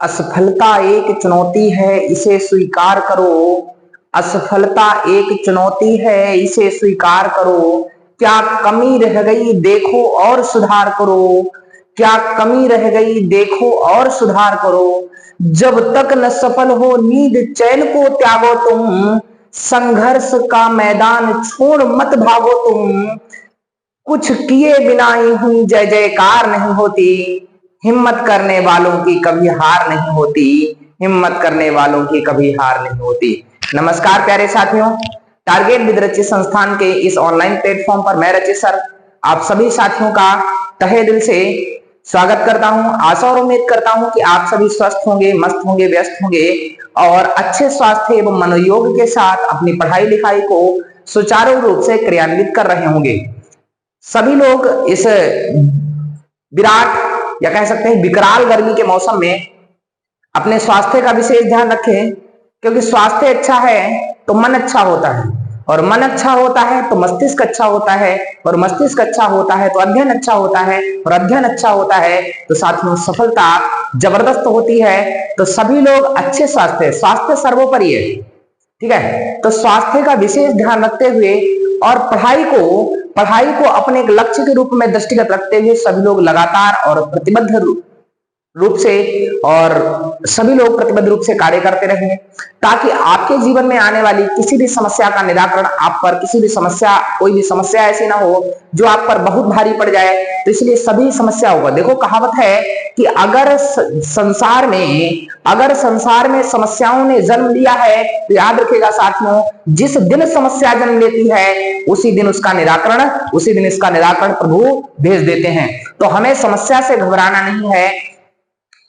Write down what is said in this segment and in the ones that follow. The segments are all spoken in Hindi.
असफलता एक चुनौती है, इसे स्वीकार करो। असफलता एक चुनौती है, इसे स्वीकार करो। क्या कमी रह गई देखो और सुधार करो। क्या कमी रह गई देखो और सुधार करो। जब तक न सफल हो नींद चैन को त्यागो तुम। संघर्ष का मैदान छोड़ मत भागो तुम। कुछ किए बिना ही जय जयकार नहीं होती। हिम्मत करने वालों की कभी हार नहीं होती। हिम्मत करने वालों की कभी हार नहीं होती। नमस्कार प्यारे साथियों, टारगेट विद रचित संस्थान के इस ऑनलाइन प्लेटफॉर्म पर मैं रचित सर आप सभी साथियों का तहे दिल से स्वागत करता हूं। आशा और उम्मीद करता हूं कि आप सभी स्वस्थ होंगे, मस्त होंगे, व्यस्त होंगे और अच्छे स्वास्थ्य एवं मनोयोग के साथ अपनी पढ़ाई लिखाई को सुचारू रूप से क्रियान्वित कर रहे होंगे। सभी लोग इस विराट या कह सकते हैं विकराल गर्मी के मौसम में अपने स्वास्थ्य का विशेष ध्यान रखें, क्योंकि स्वास्थ्य अच्छा है तो मन अच्छा होता है और मन अच्छा होता है तो मस्तिष्क अच्छा होता है और मस्तिष्क अच्छा होता है तो अध्ययन अच्छा होता है और अध्ययन अच्छा होता है तो साथियों सफलता जबरदस्त होती है। तो सभी लोग अच्छे स्वास्थ्य सर्वोपरि है, ठीक है। तो स्वास्थ्य का विशेष ध्यान रखते हुए और पढ़ाई को अपने एक लक्ष्य के रूप में दृष्टिगत रखते हुए सभी लोग लगातार और प्रतिबद्ध रूप से और सभी लोग प्रतिबद्ध रूप से कार्य करते रहें, ताकि आपके जीवन में आने वाली किसी भी समस्या का निराकरण आप पर कोई भी समस्या ऐसी ना हो जो आप पर बहुत भारी पड़ जाए। तो इसलिए सभी समस्याओं का देखो, कहावत है कि अगर संसार में समस्याओं ने जन्म लिया है तो याद रखिएगा साथियों, जिस दिन समस्या जन्म लेती है उसी दिन इसका निराकरण प्रभु भेज देते हैं। तो हमें समस्या से घबराना नहीं है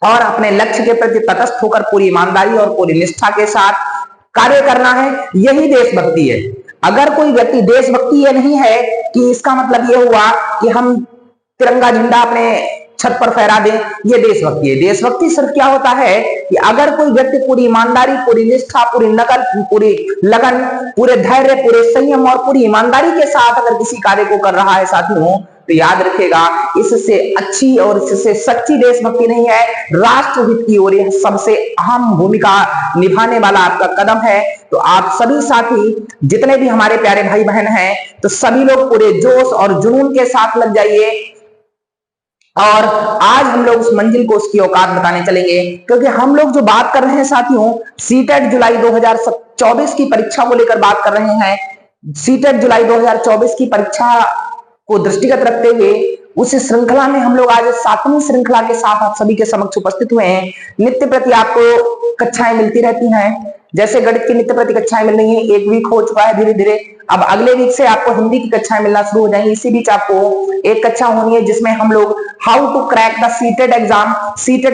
और अपने लक्ष्य के प्रति तटस्थ होकर पूरी ईमानदारी और पूरी निष्ठा के साथ कार्य करना है। यही देशभक्ति है। अगर कोई व्यक्ति देशभक्ति ये नहीं है कि इसका मतलब ये हुआ कि हम तिरंगा झंडा अपने छत पर फहरा दें, ये देशभक्ति है। देशभक्ति सिर्फ क्या होता है कि अगर कोई व्यक्ति पूरी ईमानदारी, पूरी निष्ठा, पूरी नकल, पूरी लगन, पूरे धैर्य, पूरे संयम और पूरी ईमानदारी के साथ अगर किसी कार्य को कर रहा है साथियों, तो याद रखेगा इससे अच्छी और इससे सच्ची देशभक्ति नहीं है। राष्ट्रहित की ओर यह सबसे अहम भूमिका निभाने वाला आपका कदम है। तो आप सभी साथी जितने भी हमारे प्यारे भाई बहन हैं, तो सभी लोग पूरे जोश और जुनून के साथ लग जाइए और आज हम लोग उस मंजिल को, उसकी औकात बताने चलेंगे। क्योंकि हम लोग जो बात कर रहे हैं साथियों, सीटेट जुलाई 2024 की परीक्षा को लेकर बात कर रहे हैं। सीटेट जुलाई 2024 की परीक्षा को दृष्टिगत रखते हुए उस श्रृंखला में हम लोग आज 7वीं श्रृंखला के साथ आप सभी के समक्ष उपस्थित हुए हैं। नित्य प्रति आपको कक्षाएं मिलती रहती हैं, जैसे गणित की नित्य प्रति कक्षाएं मिल रही हैं, एक वीक हो चुका है, धीरे धीरे अब अगले वीक से आपको हिंदी की कक्षाएं मिलना शुरू हो जाएंगी। इसी बीच आपको एक कक्षा होनी है जिसमें हम लोग how to crack the CTET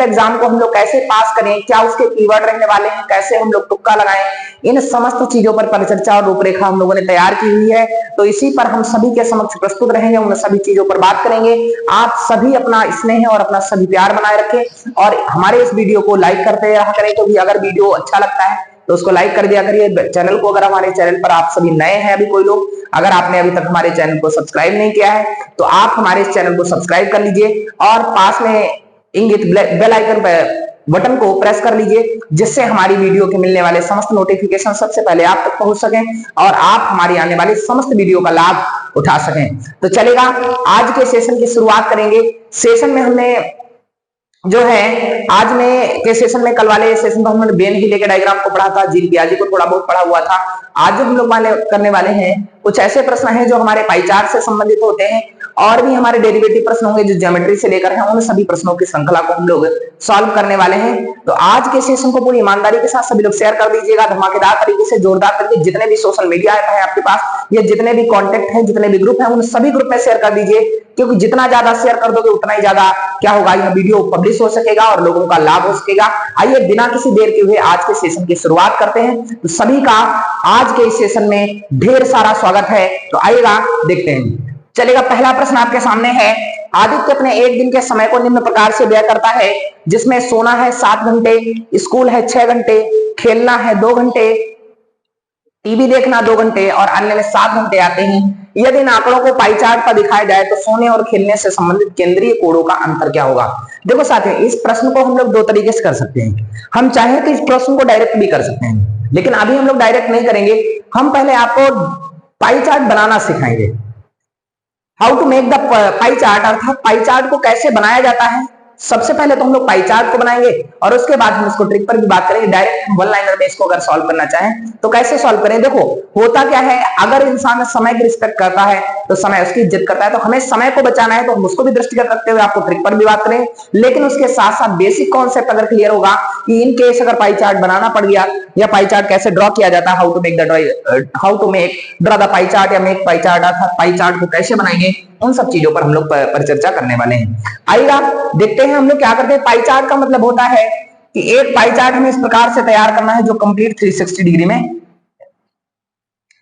exam को हम लोग कैसे पास करें, क्या उसके कीवर्ड रहने वाले हैं, कैसे हम लोग तुक्का लगाएं, इन समस्त चीजों पर परिचर्चा और रूपरेखा हम लोगों ने तैयार की हुई है। तो इसी पर हम सभी के समक्ष प्रस्तुत रहेंगे, उन सभी चीजों पर बात करेंगे। आप सभी अपना स्नेह और अपना सभी प्यार बनाए रखें और हमारे इस वीडियो को लाइक करते रहा करें, क्योंकि अगर वीडियो अच्छा लगता है तो उसको लाइक कर दिया करिए। चैनल को, अगर हमारे चैनल पर आप सभी नए हैं, अभी कोई लोग, अगर आपने अभी तक हमारे चैनल को सब्सक्राइब नहीं किया है तो आप हमारे इस चैनल को सब्सक्राइब कर लीजिए और पास में इंगित बेल आइकन पर बटन को प्रेस कर लीजिए, जिससे हमारी वीडियो के मिलने वाले समस्त नोटिफिकेशन सबसे पहले आप तक पहुंच सकें और आप हमारी आने वाली समस्त वीडियो का लाभ उठा सकें। तो चलेगा, आज के सेशन की शुरुआत करेंगे। सेशन में हमने जो है आज में के सेशन में, कल वाले सेशन में हमने बेन हीले के डायग्राम को पढ़ा था, जील पियाजे को थोड़ा बहुत पढ़ा हुआ था। आज हम लोग करने वाले हैं कुछ ऐसे प्रश्न हैं जो हमारे पाई चार्ट से संबंधित होते हैं और भी हमारे डेरिवेटिव प्रश्न होंगे जो ज्योमेट्री से लेकर हैं। उन सभी प्रश्नों की श्रृंखला को हम लोग सॉल्व करने वाले हैं। तो आज के सेशन को पूरी ईमानदारी के साथ सभी लोग शेयर कर दीजिएगा, धमाकेदार तरीके से, जोरदार तरीके। जितने भी सोशल मीडिया ऐप है आपके पास, ये जितने भी कॉन्टेक्ट हैं, जितने भी ग्रुप हैं, उन सभी ग्रुप में शेयर कर दीजिए, क्योंकि जितना ज्यादा शेयर कर दोगे उतना ही ज्यादा क्या होगा, यह वीडियो पब्लिश हो सकेगा और लोगों का लाभ हो सकेगा। आइए बिना किसी देर के हुए आज के सेशन की शुरुआत करते हैं। तो सभी का आज के इस सेशन में ढेर सारा स्वागत है। तो आइएगा देखते हैं। चलेगा, पहला प्रश्न आपके सामने है। आदित्य अपने एक दिन के समय को निम्न प्रकार से व्यय करता है, जिसमें सोना है 7 घंटे, स्कूल है 6 घंटे, खेलना है 2 घंटे, टीवी देखना 2 घंटे और अन्य में 7 घंटे आते हैं। यदि इन आंकड़ों को पाई चार्ट पर दिखाया जाए तो सोने और खेलने से संबंधित केंद्रीय कोडों का अंतर क्या होगा। देखो साथियों, इस प्रश्न को हम लोग दो तरीके से कर सकते हैं। हम चाहे तो इस प्रश्न को डायरेक्ट भी कर सकते हैं, लेकिन अभी हम लोग डायरेक्ट नहीं करेंगे। हम पहले आपको पाई चार्ट बनाना सिखाएंगे। How to make the pie chart, अर्थात पाई चार्ट को कैसे बनाया जाता है। सबसे पहले तो हम लोग पाई चार्ट को बनाएंगे और उसके बाद हम इसको ट्रिक पर भी बात करेंगे। डायरेक्ट वन लाइनर में इसको अगर सॉल्व करना चाहें तो कैसे सॉल्व करें। देखो होता क्या है, अगर इंसान समय की रिस्पेक्ट करता है तो समय उसकी इज्जत करता है, तो हमें समय को बचाना है तो हम उसको भी दृष्टिगत रखते हुए आपको ट्रिक पर भी बात करें। लेकिन उसके साथ साथ बेसिक कॉन्सेप्ट अगर क्लियर होगा कि इन केस अगर पाई चार्ट बनाना पड़ गया या पाई चार्ट कैसे ड्रॉ किया जाता है, how to make draw the pie chart या मेक पाई चार्ट, अर्थात पाई चार्ट को कैसे बनाएंगे, उन सब चीजों पर हम लोग परिचर्चा करने वाले हैं। आइएगा देखते हैं हम लोग क्या करते हैं। पाई चार्ट का मतलब होता है कि एक पाई चार्ट हमें इस प्रकार से तैयार करना है जो कंप्लीट 360 डिग्री में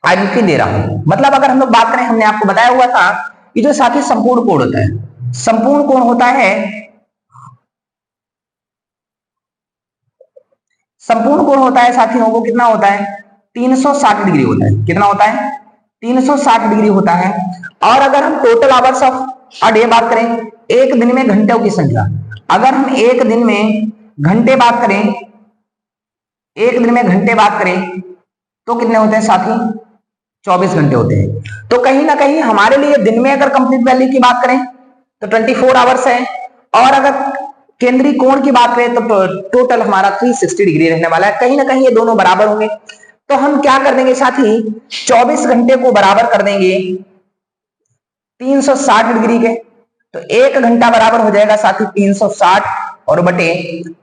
आइडेंटिटी दे रहा हूं। मतलब अगर हम लोग बात करें, हमने आपको बताया हुआ था कि जो साथी संपूर्ण कोण होता है, संपूर्ण कोण होता है, संपूर्ण कोण होता है साथियों, वो कितना होता है 360 डिग्री होता है। कितना होता है 360 डिग्री होता है। और अगर हम total hours of a day बात करें, एक दिन में घंटों की संख्या, अगर हम एक दिन में घंटे बात करें, एक दिन में घंटे बात करें तो कितने होते हैं साथी 24 घंटे होते हैं। तो कहीं ना कहीं हमारे लिए दिन में अगर कंप्लीट वैल्यू की बात करें तो 24 आवर्स है, और अगर केंद्रीय कोण की बात करें तो टोटल हमारा 360 डिग्री रहने वाला है। कहीं ना कहीं ये दोनों बराबर होंगे। तो हम क्या कर देंगे साथी, 24 घंटे को बराबर कर देंगे 360 डिग्री के, तो एक घंटा बराबर हो जाएगा साथी 360 और बटे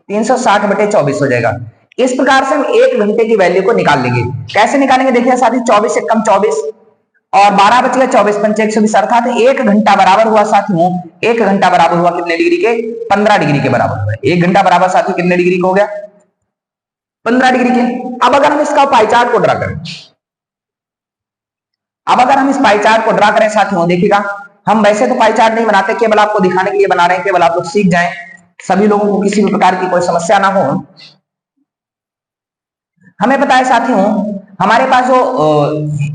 360 बटे 24 हो जाएगा। इस प्रकार से हम एक घंटे की वैल्यू को निकाल लेंगे। कैसे निकालेंगे देखिए साथी, 24 से कम 24 और 12 बच गया, 24 पंचे 120, अर्थात एक घंटा बराबर हुआ साथियों, एक घंटा बराबर हुआ कितने डिग्री के 15 डिग्री के बराबर हुआ। एक घंटा बराबर साथियों कितने डिग्री का हो गया 15 डिग्री के। अब अगर हम इसका पाई चार्ट को ड्रा करें, अब अगर हम इस पाई चार्ट को ड्रा करें साथियों, देखिएगा हम वैसे तो पाई चार्ट नहीं बनाते, केवल आपको दिखाने के लिए बना रहे हैं, केवल आप लोग सीख जाएं, सभी लोगों को किसी भी प्रकार की कोई समस्या ना हो। हमें पता है साथियों, हमारे पास जो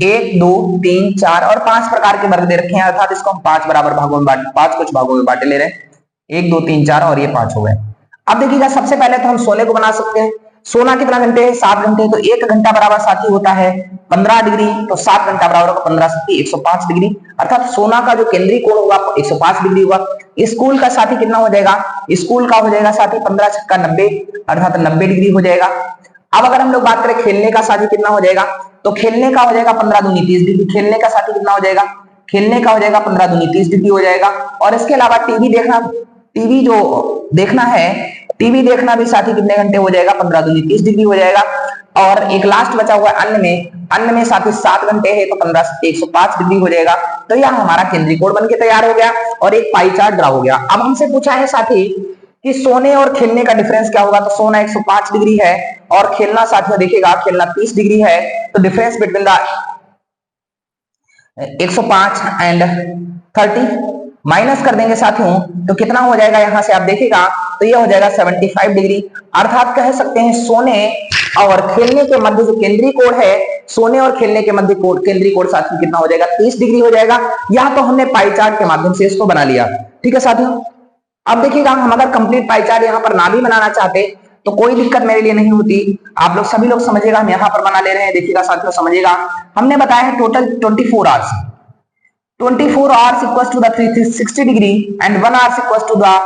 1 2 3 4 और 5 प्रकार के वर्ग दे रखे हैं, अर्थात इसको हम 5 बराबर भागों में 5 कुछ भागों में बांटे ले रहे हैं। 1 2 3 4 और ये 5 हो गए। अब देखिएगा सबसे पहले तो हम सोने को बना सकते हैं। सोना कितना घंटे है 7 घंटे, तो एक घंटा बराबर साथी होता है 15 डिग्री, तो 7 घंटा बराबर होगा 15 से 105 डिग्री, अर्थात सोना का जो केंद्रीय कोण होगा 105 डिग्री होगा। स्कूल का साथी कितना हो जाएगा, स्कूल का हो जाएगा साथी 15 छक्का 90, अर्थात 90 डिग्री हो जाएगा। अब अगर हम लोग बात करें खेलने का साथी कितना हो जाएगा, तो खेलने का हो जाएगा 15 दूनी 30 डिग्री, खेलने का साथी कितना हो जाएगा, खेलने का हो जाएगा 15 दूनी 30 डिग्री हो जाएगा। और इसके अलावा टीवी देखना, टीवी जो देखना है, टीवी देखना भी साथी कितने घंटे हो जाएगा 15 दूनी 30 डिग्री हो जाएगा। और एक लास्ट बचा हुआ अन्न में साथी 7 घंटे है, तो 15 से 105 डिग्री हो जाएगा। तो यह हमारा केंद्रीय कोण बन के तैयार हो गया और एक पाई चार्ट ड्रा हो गया। अब हमसे पूछा है साथी कि सोने और खेलने का डिफरेंस क्या होगा, तो सोना 105 डिग्री है और खेलना साथियों देखिएगा खेलना 30 डिग्री है, तो difference between the 105 and 30 minus कर देंगे साथियों, तो कितना हो जाएगा यहाँ से आप देखिएगा, तो ये हो जाएगा 75 डिग्री। अर्थात कह सकते हैं सोने और खेलने के मध्य जो केंद्रीय कोण है, सोने और खेलने के मध्य केंद्रीय कोण साथियों कितना हो जाएगा 30 डिग्री हो जाएगा। यह तो हमने पाई चार्ट के माध्यम से इसको बना लिया, ठीक है साथियों। अब देखिएगा हम अगर कंप्लीट पाई चार्ट यहाँ पर ना भी बनाना चाहते तो कोई दिक्कत मेरे लिए नहीं होती, आप लोग सभी लोग समझिएगा, हम यहाँ पर बना ले रहे हैं। देखिएगा साथियों समझिएगा, हमने बताया है total 24 hours, 24 hours equals to the 360 degree and 1 hours equals to the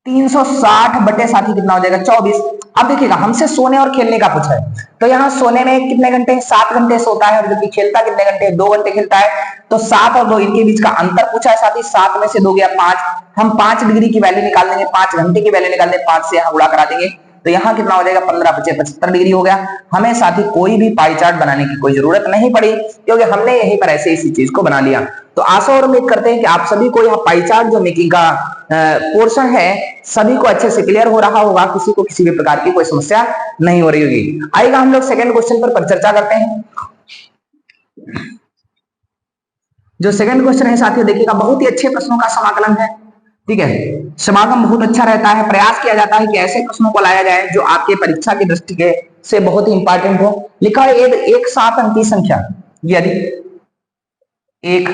360 बटे साथी कितना हो जाएगा 24। अब देखिएगा हमसे सोने और खेलने का पूछा है, तो यहाँ सोने में कितने घंटे 7 घंटे सोता है, जबकि खेलता कितने घंटे 2 घंटे खेलता है, तो 7 और 2 इनके बीच का अंतर पूछा है साथी। 7 में से 2 गया 5, हम 5 डिग्री की वैल्यू निकाल देंगे, 5 घंटे की वैल्यू निकाल देंगे, 5 से यहाँ गुणा करा देंगे, तो यहाँ कितना हो जाएगा 15 बचे 75 डिग्री हो गया। हमें साथी कोई भी पाई चार्ट बनाने की कोई जरूरत नहीं पड़ी, क्योंकि हमने यहीं पर ऐसे इसी चीज को बना लिया। तो आशा और उम्मीद करते हैं कि आप सभी को यह पाई चार्ट जो मेकिंग का पोर्शन है सभी को अच्छे से क्लियर हो रहा होगा, किसी को किसी भी प्रकार की कोई समस्या नहीं हो रही होगी। आइएगा हम लोग सेकंड क्वेश्चन पर चर्चा करते हैं। जो सेकंड क्वेश्चन है साथियों देखिएगा, बहुत ही अच्छे प्रश्नों का समाकलन है, ठीक है। समागम बहुत अच्छा रहता है, प्रयास किया जाता है कि ऐसे प्रश्नों को लाया जाए जो आपके परीक्षा की दृष्टि से बहुत ही इंपॉर्टेंट हो। लिखा है एक 7 अंक की संख्या यदि एक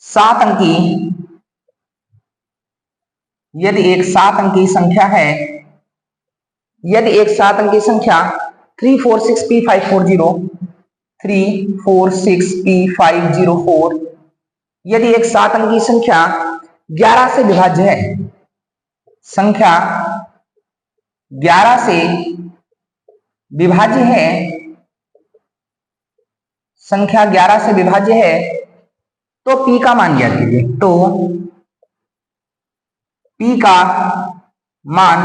7 अंकी यदि एक 7 अंकी संख्या है, यदि एक 7 अंकी संख्या 346P540 346P504 यदि एक 7 अंकी संख्या 11 से विभाज्य है, संख्या 11 से विभाज्य है, संख्या 11 से विभाज्य है, तो P का मान ज्ञात कीजिए। तो P का मान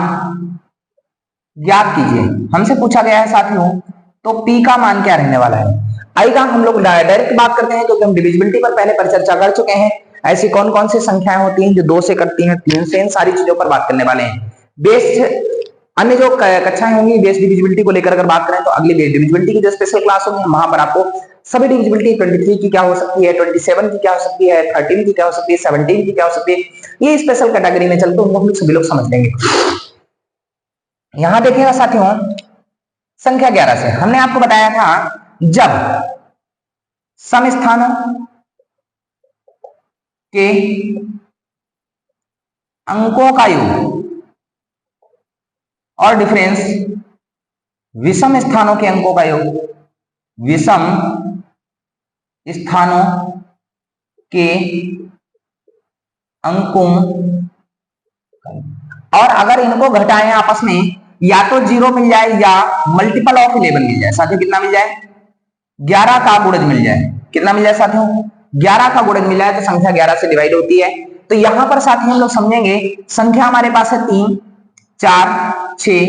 ज्ञात कीजिए, हमसे पूछा गया है साथियों। तो P का मान क्या रहने वाला है? आइएगा हम लोग डायरेक्ट बात करते हैं, क्योंकि हम डिविजिबिलिटी पर पहले परिचर्चा कर चुके हैं। ऐसी कौन कौन सी संख्याएं होती हैं जो 2 से कटती हैं, 3 से, इन सारी चीजों पर बात करने वाले हैं। बेस अन्य जो कक्षाएं होंगी बेस डिविजिबिलिटी को लेकर अगर बात करें तो अगली बेस डिविजिबिलिटी की जो स्पेशल क्लास होगी वहां पर आपको सभी डिविजिबिलिटी 23 की क्या हो सकती है, 27 की क्या हो सकती है, 13 की क्या हो सकती है, 17 की क्या हो सकती है, ये स्पेशल कैटेगरी में चलते उनको हम सभी लोग समझ लेंगे। यहां देखिएगा साथियों, संख्या 11 से हमने आपको बताया था जब सम स्थानों के अंकों का योग और डिफरेंस विषम स्थानों के अंकों का योग, विषम स्थानों के अंकों, और अगर इनको घटाएं आपस में, या तो 0 मिल जाए या मल्टीपल ऑफ 11 मिल जाए। साथियों कितना मिल जाए? 11 का गुणज मिल जाए। कितना मिल जाए साथियों? 11 का गुणज मिल जाए तो संख्या 11 से डिवाइड होती है। तो यहां पर साथियों हम लोग समझेंगे, संख्या हमारे पास है 3 4 6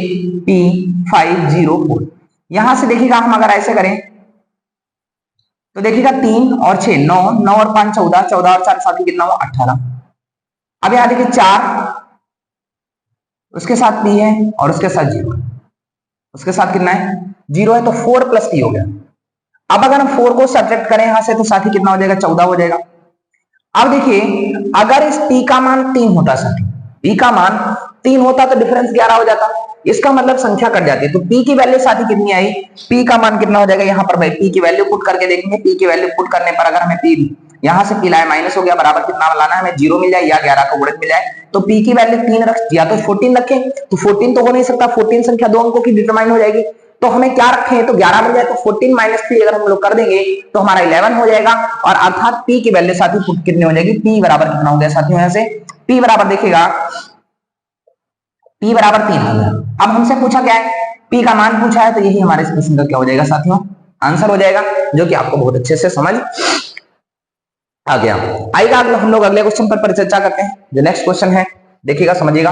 P504। यहां से देखिएगा हम अगर ऐसे करें तो देखिएगा 3 और 6 9, 9 और 5 14, 14 और 4 साथियों कितना हुआ? 18। अब यहां देखिए 4 उसके साथ P है और उसके साथ 0 है, उसके साथ कितना है? 0 है, तो 4 + P हो गया। अब अगर हम 4 को सब्ट्रैक्ट करें यहां से तो साथी कितना हो जाएगा? 14 हो जाएगा। अब देखिए अगर इस P का मान 3 होता, साथी P का मान 3 होता तो डिफरेंस 11 हो जाता, इसका मतलब संख्या कट जाती है। तो P की वैल्यू साथी कितनी आई? P का मान कितना हो जाएगा? यहां पर भाई P की वैल्यू पुट करके देखेंगे। P की वैल्यू पुट करने पर अगर हमें P यहां से P लाए माइनस हो गया, बराबर कितना लाना है हमें? 0 मिल जाए या 11 का गुणज मिल जाए। तो P की वैल्यू 3 रख, या तो 14 रखें, तो 14 तो हो नहीं सकता, 14 संख्या 2 अंकों की डिटरमाइन हो जाएगी। तो हमें क्या रखें? तो 11 मिल जाए, तो 14 - 3 अगर हम लोग कर देंगे तो हमारा 11 हो जाएगा। और अर्थात P की वैल्यू साथी पुट कितनी हो जाएगी? P बराबर कितना हो गया साथियों? यहां से P बराबर देखिएगा, P बराबर 3 हो गया। अब हमसे पूछा क्या है? P का मान पूछा है, तो यही हमारे इस प्रश्न का क्या हो जाएगा साथियों? आंसर हो जाएगा, जो कि आपको बहुत अच्छे से समझ आ गया। आइएगा हम लोग अगले क्वेश्चन पर परिचर्चा करते हैं। जो नेक्स्ट क्वेश्चन है देखिएगा, समझिएगा,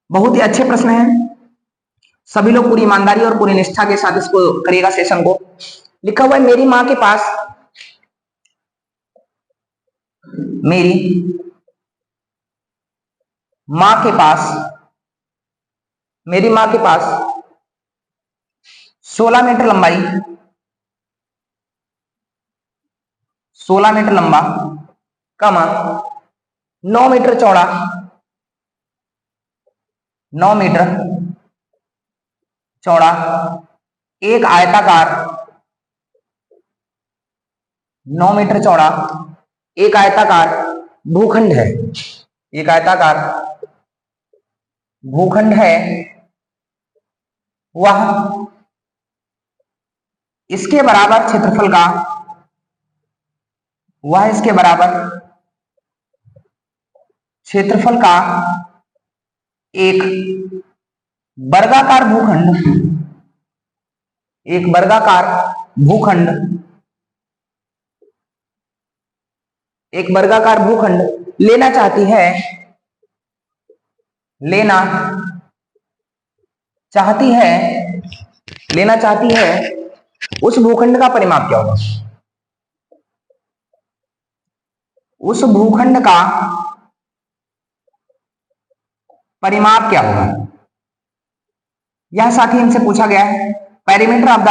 बहुत ही अच्छे प्रश्न हैं। सभी लोग पूरी ईमानदारी और पूरी निष्ठा के साथ इसको करिएगा। सेशन को लिखा हुआ है, मेरी मां के पास, मेरी मां के पास, मेरी मां के पास 16 मीटर लंबाई, 16 मीटर लंबा, कमा 9 मीटर चौड़ा, 9 मीटर चौड़ा एक आयताकार, 9 मीटर चौड़ा एक आयताकार भूखंड है, एक आयताकार भूखंड है, वह इसके बराबर क्षेत्रफल का, वह इसके बराबर क्षेत्रफल का एक वर्गाकार भूखंड, एक वर्गाकार भूखंड, एक वर्गाकार भूखंड लेना चाहती है, लेना चाहती है, लेना चाहती है, उस भूखंड का परिमाप क्या होगा? उस भूखंड का परिमाप क्या होगा? यह साथी हमसे पूछा गया है, पेरीमीटर ऑफ द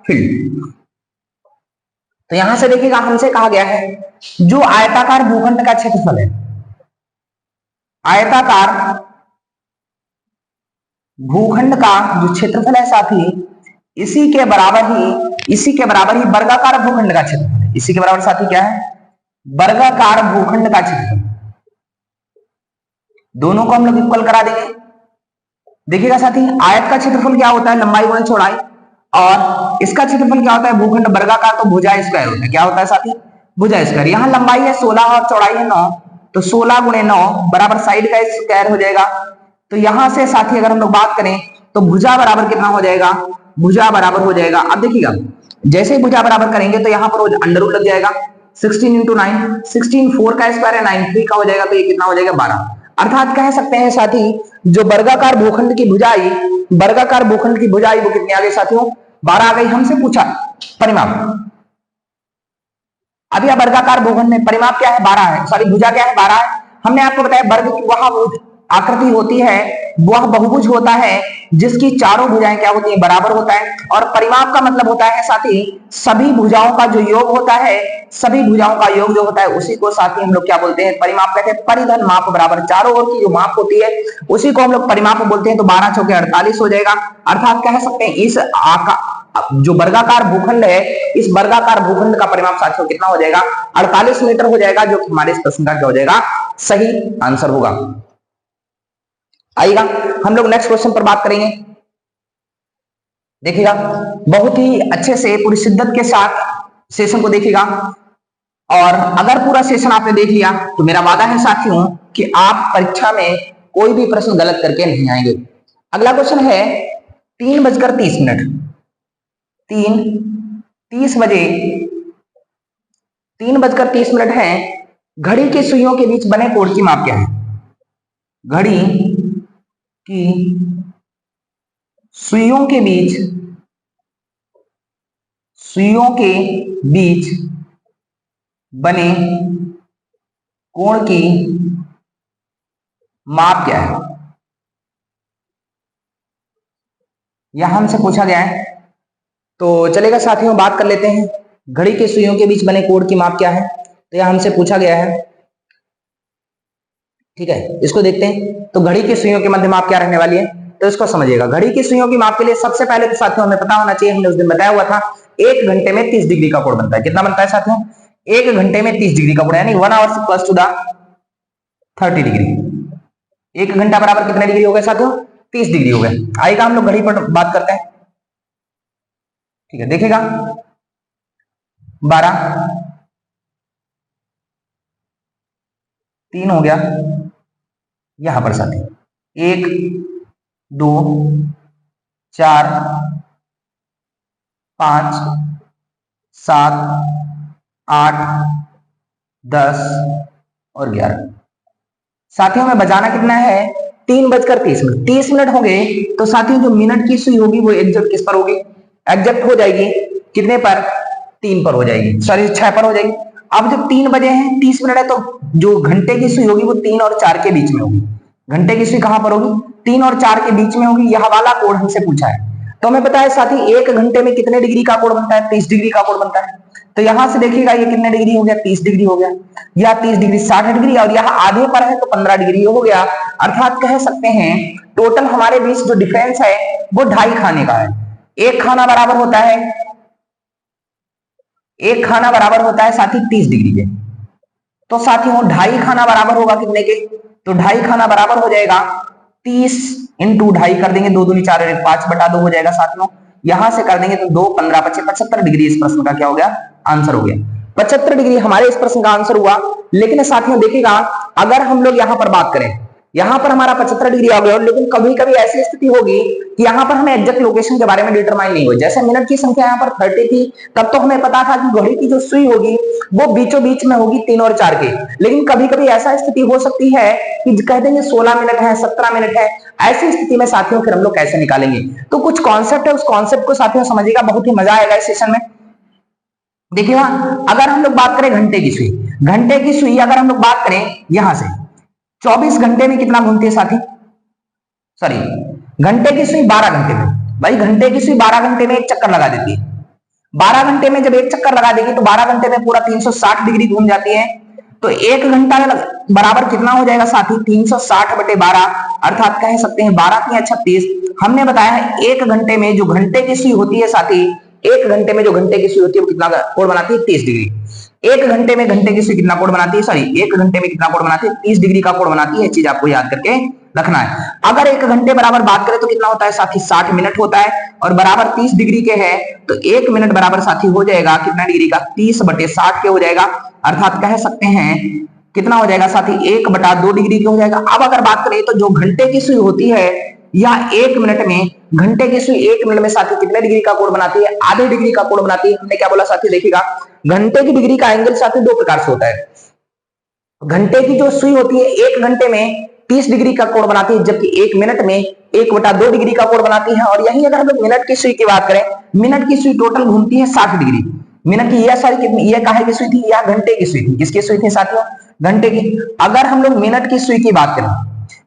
फील्ड। तो यहां से देखिएगा हमसे कहा गया है जो आयताकार भूखंड का क्षेत्रफल है, आयताकार भूखंड का जो क्षेत्रफल है साथी, इसी के बराबर ही वर्गाकार भूखंड का क्षेत्रफल। इसी के बराबर साथी क्या है? वर्गाकार भूखंड का क्षेत्रफल। दोनों को हम लोग इक्वल करा देंगे। देखिएगा साथी, आयत का क्षेत्रफल क्या होता है? लंबाई गुणा चौड़ाई। और इसका क्षेत्रफल क्या होता है? भूखंड वर्गाकार तो भुजा स्क्वायर होता है। क्या होता है साथी? भुजा स्क्वायर। यहाँ लंबाई है 16 और चौड़ाई है 9, तो 16 गुणे 9 बराबर साइड का स्क्वायर हो जाएगा। तो यहां से साथी अगर हम लोग बात करें तो भुजा बराबर कितना हो जाएगा? भुजा बराबर हो जाएगा, अब देखिएगा जैसे ही भुजा बराबर करेंगे तो यहाँ पर अंडर रूट लग जाएगा। 16 इंटू 9, 16 4 का स्क्वायर है, 9 3 का हो जाएगा, तो ये कितना हो जाएगा? 12। अर्थात कह सकते हैं साथी जो वर्गाकार भूखंड की भुजाई वो कितनी आ गई साथियों? 12 आ गई। हमसे पूछा परिमाप। अब यह वर्गाकार भूखंड में परिमाप क्या है? 12 है, सॉरी भुजा क्या है? 12 है। हमने आपको बताया वर्ग की वह आकृति होती है, वह बहुभुज होता है जिसकी चारों भुजाएं क्या होती है? बराबर होता है। और परिमाप का मतलब होता है साथी सभी भुजाओं का जो योग होता है, सभी भुजाओं का योग जो होता है उसी को साथी हम लोग क्या बोलते हैं? परिमाप कहते हैं। परिधन माप बराबर चारों ओर की जो माप होती है उसी को हम लोग परिमाप बोलते हैं। तो 12 चौके 48 हो जाएगा। अर्थात कह सकते हैं इस जो वर्गाकार भूखंड है, इस वर्गाकार भूखंड का परिमाप साथियों कितना हो जाएगा? 48 मीटर हो जाएगा, जो हमारे इस प्रश्न का क्या हो जाएगा? सही आंसर होगा। आइएगा हम लोग नेक्स्ट क्वेश्चन पर बात करेंगे। देखिएगा बहुत ही अच्छे से पूरी शिद्दत के साथ सेशन को देखिएगा, और अगर पूरा सेशन आपने देख लिया तो मेरा वादा है साथियों कि आप परीक्षा में कोई भी प्रश्न गलत करके नहीं आएंगे। अगला क्वेश्चन है 3:30 3:30 है। घड़ी के सुइयों के बीच बने कोण की माप क्या है? घड़ी की सुइयों के बीच बने कोण की माप क्या है? यहां हमसे पूछा गया है, तो चलेगा साथियों बात कर लेते हैं। घड़ी के सुइयों के बीच बने कोण की माप क्या है? तो यह हमसे पूछा गया है, ठीक है। इसको देखते हैं। तो घड़ी की सुइयों के मध्य माप क्या रहने वाली है, तो इसको समझिएगा। घड़ी की सुइयों की माप के लिए सबसे पहले तो साथियों हमें पता होना चाहिए, हमने उस दिन बताया हुआ था 1 घंटे में 30 डिग्री का कोण बनता है। कितना बनता है साथियों? 1 घंटे में 30 डिग्री का कोण, यानी 1 hour equals to the 30 degree. 1 घंटा बराबर कितने डिग्री हो गए साथियों? 30 डिग्री हो गए। आइएगा हम लोग घड़ी पर बात करते हैं, ठीक है। देखिएगा 12 3 हो गया यहां पर साथी, 1 2 4 5 7 8 10 और 11। साथियों में बजाना कितना है? 3:30 30 मिनट होंगे। तो साथियों जो मिनट की सुई होगी वो एग्जैक्ट किस पर होगी? एग्जैक्ट हो जाएगी कितने पर? 3 पर हो जाएगी, सॉरी 6 पर हो जाएगी। अब जब 3 बजे हैं 30 मिनट है, तो जो घंटे की सुई होगी वो 3 और 4 के बीच में होगी। घंटे की सुई कहां पर होगी? 3 और 4 के बीच में होगी। यह वाला कोण हमसे पूछा है। तो हमें पता है साथी 1 घंटे में कितने डिग्री का कोण बनता है? 30 डिग्री का कोण बनता है। तो यहां से देखिएगा ये कितने डिग्री हो गया? 30 डिग्री हो गया। यह 30 डिग्री 60 डिग्री, और यह आधे पर है तो 15 डिग्री हो गया। अर्थात कह सकते हैं टोटल हमारे बीच जो डिफरेंस है वो 2.5 खाने का है। एक खाना बराबर होता है साथी 30 डिग्री के। तो साथियों 2.5 खाना बराबर होगा कितने के? तो 2.5 खाना बराबर हो जाएगा 30 इंटू 2.5 कर देंगे, 2 दूनी 4 और 5/2 हो जाएगा साथियों। यहां से कर देंगे तो 2 15 75 डिग्री इस प्रश्न का क्या हो गया? आंसर हो गया। 75 डिग्री हमारे इस प्रश्न का आंसर हुआ। लेकिन साथियों देखिएगा अगर हम लोग यहां पर बात करें, यहां पर हमारा 75 डिग्री आ गया, लेकिन कभी कभी ऐसी स्थिति होगी कि यहां पर हमें एग्जैक्ट लोकेशन के बारे में डिटरमाइन नहीं हुई। जैसे मिनट की संख्या यहां पर 30 थी, तब तो हमें पता था कि घड़ी की जो सुई होगी वो बीचों बीच में होगी 3 और 4 के। लेकिन कभी कभी ऐसा स्थिति हो सकती है कि कह देंगे 16 मिनट है, 17 मिनट है। ऐसी स्थिति में साथियों फिर हम लोग कैसे निकालेंगे? तो कुछ कॉन्सेप्ट है, उस कॉन्सेप्ट को साथियों समझिएगा, बहुत ही मजा आएगा इस सेशन में। देखिए अगर हम लोग बात करें घंटे की सुई अगर हम लोग बात करें यहां से 24 घंटे में कितना घूमती है साथी? सॉरी, घंटे की सुई 12 घंटे में, भाई घंटे की सुई 12 घंटे में एक चक्कर लगा देती है। 12 घंटे में जब एक चक्कर लगा देगी तो 12 घंटे में पूरा 360 डिग्री घूम जाती है। तो 1 घंटा बराबर कितना हो जाएगा साथी 360/12, अर्थात कह सकते हैं 12×36। हमने बताया है 1 घंटे में जो घंटे की सुई होती है साथी, 1 घंटे में जो घंटे की सुई होती है वो कितना कोण बनाती है 30 डिग्री। 1 घंटे में घंटे की सुई कितना कोण बनाती है, सॉरी 1 घंटे में कितना कोण बनाती है 30 डिग्री का कोण बनाती है। चीज आपको याद करके रखना है। अगर 1 घंटे बराबर बात करें तो कितना होता है साथी 60 मिनट होता है, और बराबर 30 डिग्री के है तो 1 मिनट बराबर साथी हो जाएगा कितना डिग्री का 30/60 के हो जाएगा, अर्थात कह सकते हैं कितना हो जाएगा साथी 1/2 डिग्री के हो जाएगा। अब अगर बात करें तो जो घंटे की सुई होती है या 1 मिनट में, घंटे की सुई 1 मिनट में साथी कितने डिग्री का कोण बनाती है, आधे डिग्री का कोण बनाती है। हमने क्या बोला साथी, देखिएगा घंटे की डिग्री का एंगल साथी 2 प्रकार से होता है। घंटे की जो सुई होती है 1 घंटे में 30 डिग्री का कोण बनाती है, जबकि 1 मिनट में 1/2 डिग्री का कोण बनाती है। और यही अगर हम लोग मिनट की सुई की बात करें, मिनट की सुई टोटल घूमती है 60 डिग्री। मिनट की यह सारी कितनी, यह काहे की सुई थी, यह घंटे की सुई थी। किसकी सुई थी साथियों, घंटे की। अगर हम लोग मिनट की सुई की बात करें,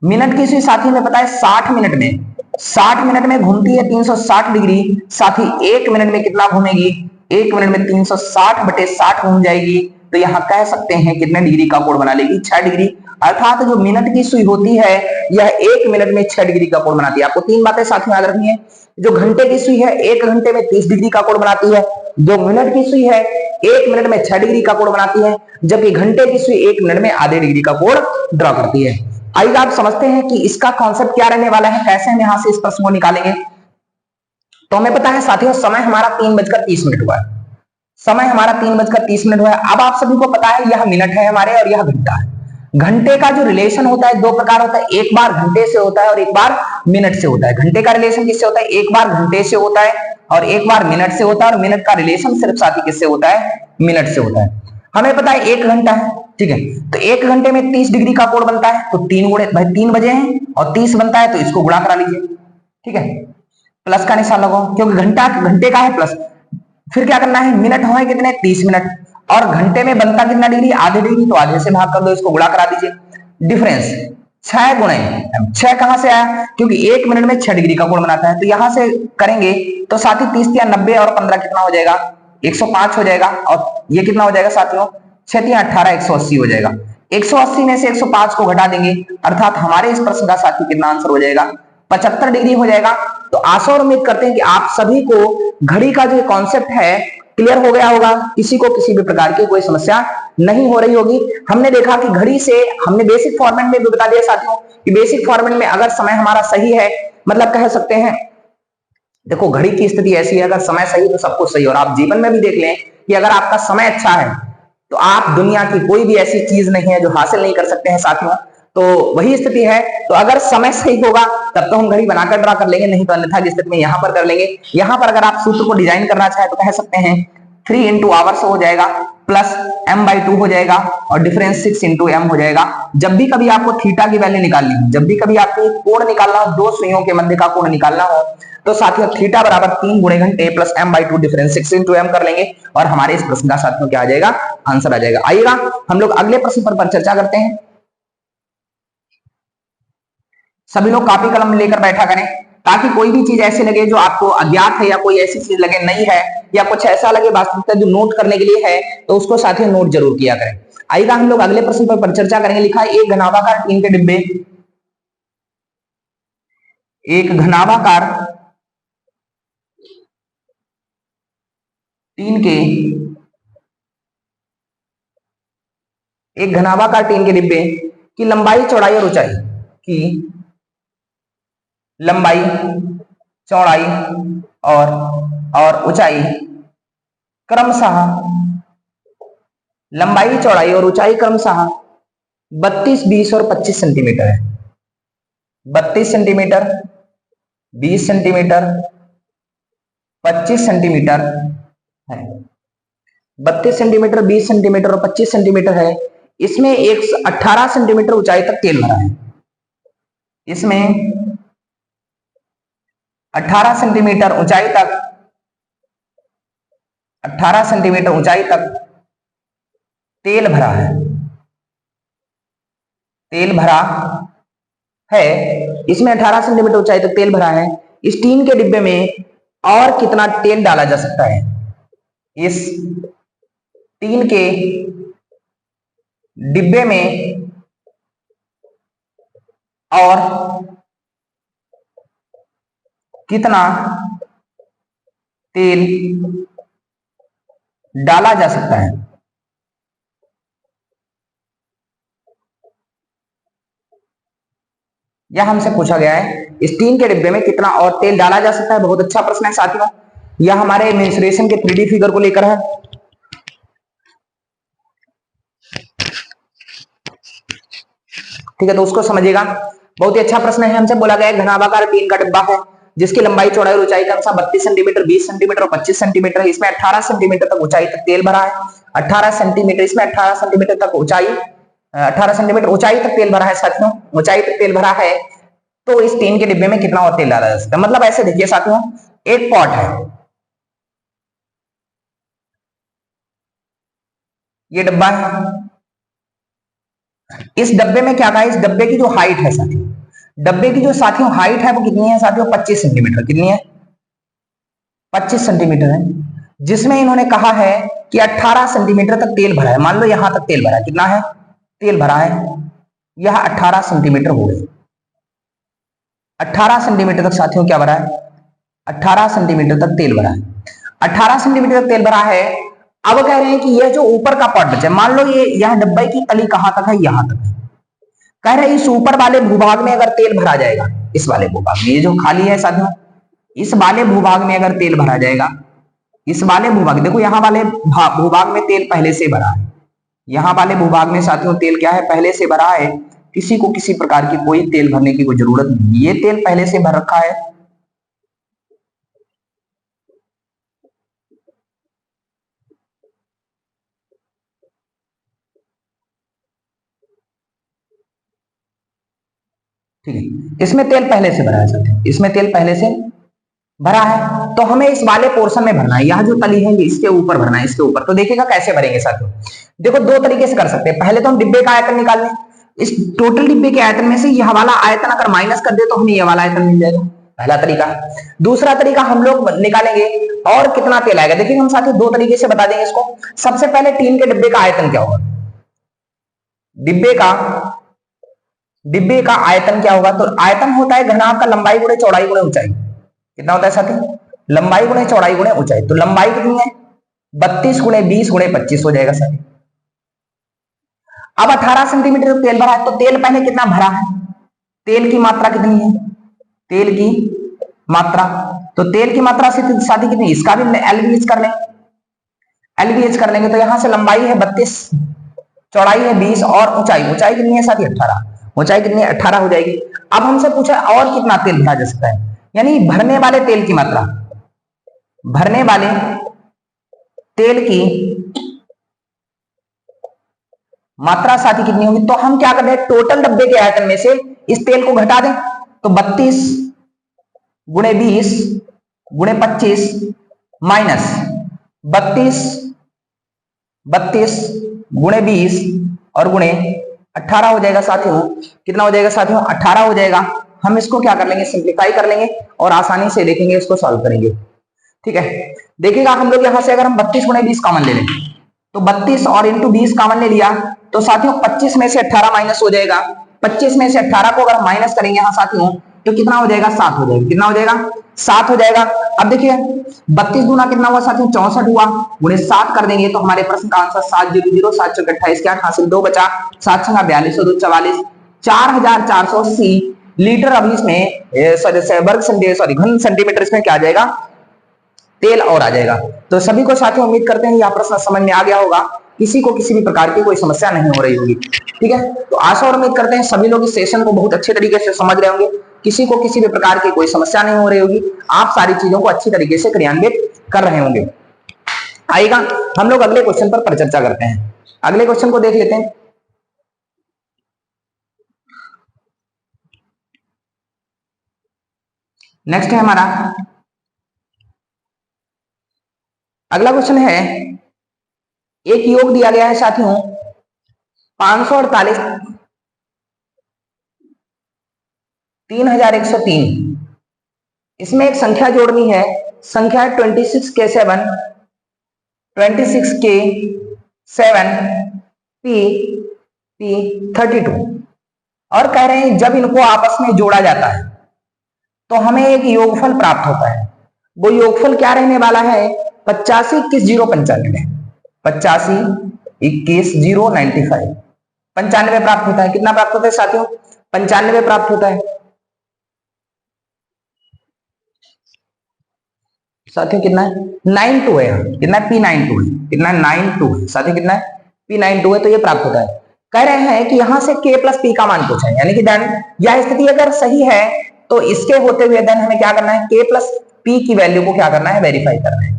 मिनट की सुई साथी में पता है 60 मिनट में, 60 मिनट में घूमती है 360 डिग्री। साथी 1 मिनट में कितना घूमेगी, 1 मिनट में 360/60 घूम जाएगी। तो यहां कह सकते हैं कितने डिग्री का कोण बना लेगी, 6 डिग्री। अर्थात जो मिनट की सुई होती है यह 1 मिनट में 6 डिग्री का कोण बनाती है। आपको 3 बातें साथ में याद रखनी है। जो घंटे की सुई है 1 घंटे में 30 डिग्री का कोण बनाती है, जो मिनट की सुई है 1 मिनट में 6 डिग्री का कोण बनाती है, जबकि घंटे की सुई 1 मिनट में आधे डिग्री का कोण ड्रॉ करती है। आइए आप समझते हैं कि इसका कॉन्सेप्ट क्या रहने वाला है, कैसे हम यहां से इस प्रश्न को निकालेंगे। तो हमें पता है साथियों समय हमारा 3:30 हुआ है, समय हमारा 3:30 हुआ है। अब आप सभी को पता है यह मिनट है हमारे और यह घंटा है। घंटे का जो रिलेशन होता है 2 प्रकार होता है, एक बार घंटे से होता है और एक बार मिनट से होता है। घंटे का रिलेशन किससे होता है, एक बार घंटे से होता है और एक बार मिनट से होता है, और मिनट का रिलेशन सिर्फ साथी किससे होता है, मिनट से होता है। हमें पता है 1 घंटा है, ठीक है, तो 1 घंटे में 30 डिग्री का कोण बनता है, तो 3 गुणे भाई 3 बजे हैं और 30 बनता है, तो इसको गुणा करा लीजिए, ठीक है, प्लस का निशान लगाओ क्योंकि घंटा घंटे का है प्लस। फिर क्या करना है, मिनट हुए कितने 30 मिनट, और घंटे में बनता कितना डिग्री, आधे डिग्री, तो आधे से भाग कर दो, इसको गुणा करा दीजिए। डिफरेंस 6 गुणे 6 कहां से आया, क्योंकि 1 मिनट में 6 डिग्री का कोण बनाता है। तो यहां से करेंगे तो साथी 30 या 90 और 15 कितना हो जाएगा, 105 हो जाएगा। और ये कितना हो जाएगा साथियों, 6 या 18 180 हो जाएगा। 180 में से 105 को घटा देंगे, अर्थात हमारे इस प्रश्न का साथी कितना आंसर हो जाएगा, 75 डिग्री हो जाएगा। तो आशा और उम्मीद करते हैं कि आप सभी को घड़ी का जो कॉन्सेप्ट है क्लियर हो गया होगा, किसी को किसी भी प्रकार की कोई समस्या नहीं हो रही होगी। हमने देखा कि घड़ी से हमने बेसिक फॉर्मेट में भी बता दिया साथियों कि बेसिक फॉर्मेट में अगर समय हमारा सही है, मतलब कह सकते हैं देखो घड़ी की स्थिति ऐसी है, अगर समय सही तो सब कुछ सही। और आप जीवन में भी देख लें कि अगर आपका समय अच्छा है तो आप दुनिया की कोई भी ऐसी चीज नहीं है जो हासिल नहीं कर सकते हैं साथियों। तो वही स्थिति है। तो अगर समय सही होगा तब तो हम घड़ी बनाकर ड्रा कर लेंगे, नहीं तो अन्यथा की स्थिति में यहां पर कर लेंगे। यहां पर अगर आप सूत्र को डिजाइन करना चाहे तो कह सकते हैं 3 इंटू आवर्स हो जाएगा प्लस m/2 हो जाएगा और डिफरेंस 6 इंटू एम हो जाएगा। जब भी कभी आपको थीटा की वैल्यू निकालनी हो, जब भी कभी आपको कोण निकालना हो, दो सुइयों के मध्य का कोण निकालना हो, तो साथियों थीटा बराबर 3 गुणे घंटे plus m/2 difference 6 into M कर लेंगे और हमारे इस प्रश्न का साथियों क्या आ जाएगा, आंसर आ जाएगा। आइएगा हम लोग अगले प्रश्न पर चर्चा करते हैं। सभी लोग कॉपी कलम लेकर बैठा करें ताकि कोई भी चीज ऐसी लगे जो आपको अज्ञात है या कोई ऐसी चीज लगे नई है या कुछ ऐसा लगे वास्तविकता जो नोट करने के लिए है, तो उसको साथियों नोट जरूर किया करें। आइएगा हम लोग अगले प्रश्न पर चर्चा करेंगे। लिखा है एक घनाभाकार टीन के डिब्बे, एक घनाभाकार टीन के एक घनाभाकार टीन के डिब्बे की लंबाई चौड़ाई और ऊंचाई की लंबाई चौड़ाई और ऊंचाई क्रमशः लंबाई चौड़ाई और ऊंचाई क्रमशः 32, 20 और 25 सेंटीमीटर है। 32 सेंटीमीटर, 20 सेंटीमीटर, 25 सेंटीमीटर है। 32 सेंटीमीटर, 20 सेंटीमीटर और 25 सेंटीमीटर है। इसमें 18 सेंटीमीटर ऊंचाई तक तेल भरा है। इसमें 18 सेंटीमीटर ऊंचाई तक 18 सेंटीमीटर ऊंचाई तक तेल भरा है। तेल भरा है, इसमें 18 सेंटीमीटर ऊंचाई तक तेल भरा है। इस टीन के डिब्बे में और कितना तेल डाला जा सकता है? इस टीन के डिब्बे में और कितना तेल डाला जा सकता है। यह हमसे पूछा गया है, इस टीन के डिब्बे में कितना और तेल डाला जा सकता है। बहुत अच्छा प्रश्न है साथियों। यह हमारे मेंसुरेशन के 3D फिगर को लेकर है। ठीक है, तो उसको समझिएगा। बहुत ही अच्छा प्रश्न है। हमसे बोला गया है घनाभाकार टीन का डिब्बा है जिसकी लंबाई चौड़ाई और ऊंचाई का अनुसार 32 सेंटीमीटर, 20 सेंटीमीटर और 25 सेंटीमीटर है। इसमें 18 सेंटीमीटर तक ऊंचाई तक तेल भरा है। 18 सेंटीमीटर, इसमें 18 सेंटीमीटर तक ऊंचाई, 18 सेंटीमीटर ऊंचाई तक तेल भरा है साथियों, ऊंचाई तक तेल भरा है। तो इस टीन के डिब्बे में कितना और तेल डाला जा सकता है। मतलब ऐसे देखिए साथियों, एक पॉट है, ये डब्बा है। इस डब्बे में क्या कहा है, इस डब्बे की जो हाइट है साथियों, डब्बे की जो साथियों हाइट है वो कितनी है साथियों, 25 सेंटीमीटर। कितनी है, 25 सेंटीमीटर है। जिसमें इन्होंने कहा है कि 18 सेंटीमीटर तक तेल भरा है। मान लो यहां तक तेल भरा है, कितना है तेल भरा है, यह 18 सेंटीमीटर हो गई। 18 सेंटीमीटर तक साथियों क्या भरा है, 18 सेंटीमीटर तक तेल भरा है। 18 सेंटीमीटर तक तेल भरा है। अब कह रहे हैं कि यह जो ऊपर का पार्ट बचा है, मान लो ये यह डब्बे की तली कहां तक है, यहां तक है। कह रहे हैं इस ऊपर वाले भूभाग में अगर तेल भरा जाएगा, इस वाले भूभाग में, ये जो खाली है साथियों, इस वाले भूभाग में अगर तेल भरा जाएगा, इस वाले भूभाग, देखो यहां वाले भूभाग में तेल पहले से भरा है। यहां वाले भूभाग में साथियों तेल क्या है, पहले से भरा है। किसी को किसी प्रकार की कोई तेल भरने की कोई जरूरत नहीं, ये तेल पहले से भर रखा है। ठीक है, इसमें तेल पहले से भरा है साथियों, इसमें तेल पहले से भरा है। तो हमें इस वाले पोर्शन में भरना है, यह जो तली है इसके ऊपर भरना है, इसके ऊपर। तो देखिएगा कैसे भरेंगे साथियों। देखो दो तरीके से कर सकते हैं। पहले तो हम डिब्बे का आयतन निकाल लें। इस टोटल डिब्बे के आयतन में से यह वाला आयतन अगर माइनस कर दे तो हमें यह वाला आयतन मिल जाएगा, पहला तरीका। दूसरा तरीका हम लोग निकालेंगे और कितना तेल आएगा। देखिए हम साथियों दो तरीके से बता देंगे इसको। सबसे पहले टीन के डिब्बे का आयतन क्या होगा, डिब्बे का आयतन क्या होगा। तो आयतन होता है घनाभ का लंबाई गुणे चौड़ाई गुणे ऊंचाई। कितना होता है साथियों, लंबाई गुणे चौड़ाई गुणे ऊंचाई। तो लंबाई कितनी है, 32 गुणे 20 गुणे 25 हो जाएगा साथियों। अब 18 सेंटीमीटर तेल भरा है, तो तेल पहले कितना भरा है, तेल की मात्रा कितनी है, तेल की मात्रा। तो तेल की मात्रा से साथी कितनी, इसका भी एलवीएच कर लेंगे, एलवीएच कर लेंगे। तो यहां से लंबाई है 32, चौड़ाई है 20 और ऊंचाई, ऊंचाई कितनी है साथी 18, ऊंचाई कितनी है 18 हो जाएगी। अब हमसे पूछा और कितना तेल भरा जा सकता है, यानी भरने वाले तेल की मात्रा, भरने वाले तेल की मात्रा साथी कितनी होगी। तो हम क्या कर रहे हैं, टोटल डब्बे के आयतन में से इस तेल को घटा दें। तो 32 गुणे 20 गुणे 25 माइनस 32 गुणे 20 और गुणे 18 हो जाएगा साथियों। कितना हो जाएगा साथियों, 18 हो जाएगा। हम इसको क्या कर लेंगे, सिंप्लीफाई कर लेंगे और आसानी से देखेंगे, इसको सॉल्व करेंगे। ठीक है, देखिएगा हम लोग यहां से अगर हम 32 गुणे 20 कॉमन ले लें, तो 32 और इंटू 20 कॉमन ले लिया, तो साथियों 25 में से 18 माइनस हो जाएगा। 25 में से 18 को अगर माइनस करेंगे यहाँ साथियों, तो कितना हो जाएगा, 7 हो जाएगा। कितना हो जाएगा, 7 हो जाएगा। अब देखिए 32 गुना कितना हुआ साथियों, 64 हुआ, गुणे 7 कर देंगे तो हमारे प्रश्न का आंसर 700, 7 चौक 28 के 8 हासिल 2 बचा, 7 छंगा 42 2 44, 4480 लीटर। अभी इसमें घन सेंटीमीटर इसमें क्या आ जाएगा, तेल और आ जाएगा। तो सभी को साथियों उम्मीद करते हैं यह प्रश्न समझ में आ गया होगा, किसी को किसी भी प्रकार की कोई समस्या नहीं हो रही होगी। ठीक है, तो आशा और उम्मीद करते हैं सभी लोग इस सेशन को बहुत अच्छे तरीके से समझ रहे होंगे, किसी को किसी भी प्रकार की कोई समस्या नहीं हो रही होगी, आप सारी चीजों को अच्छी तरीके से क्रियान्वित कर रहे होंगे। आइएगा हम लोग अगले क्वेश्चन पर चर्चा करते हैं। अगले क्वेश्चन को देख लेते हैं। नेक्स्ट है हमारा अगला क्वेश्चन है, एक योग दिया गया है साथियों 548 3103। इसमें एक संख्या जोड़नी है, संख्या है 26K7 P P 32। और कह रहे हैं जब इनको आपस में जोड़ा जाता है तो हमें एक योगफल प्राप्त होता है। वो योगफल क्या रहने वाला है? 85 21 0 95। 85 21 0 95 95 प्राप्त होता है। कितना प्राप्त होता है साथियों? 95 प्राप्त होता है। साथियों कितना है? 92 है। कितना है? P92 है। कितना? 92 है साथियों। कितना है? P92 है। तो ये प्राप्त होता है। कह रहे हैं कि यहां से K प्लस P का मान पूछा है, यानी कि देन यह स्थिति अगर सही है तो इसके होते हुए देन हमें क्या करना है? K प्लस P की वैल्यू को क्या करना है? वेरीफाई करना है।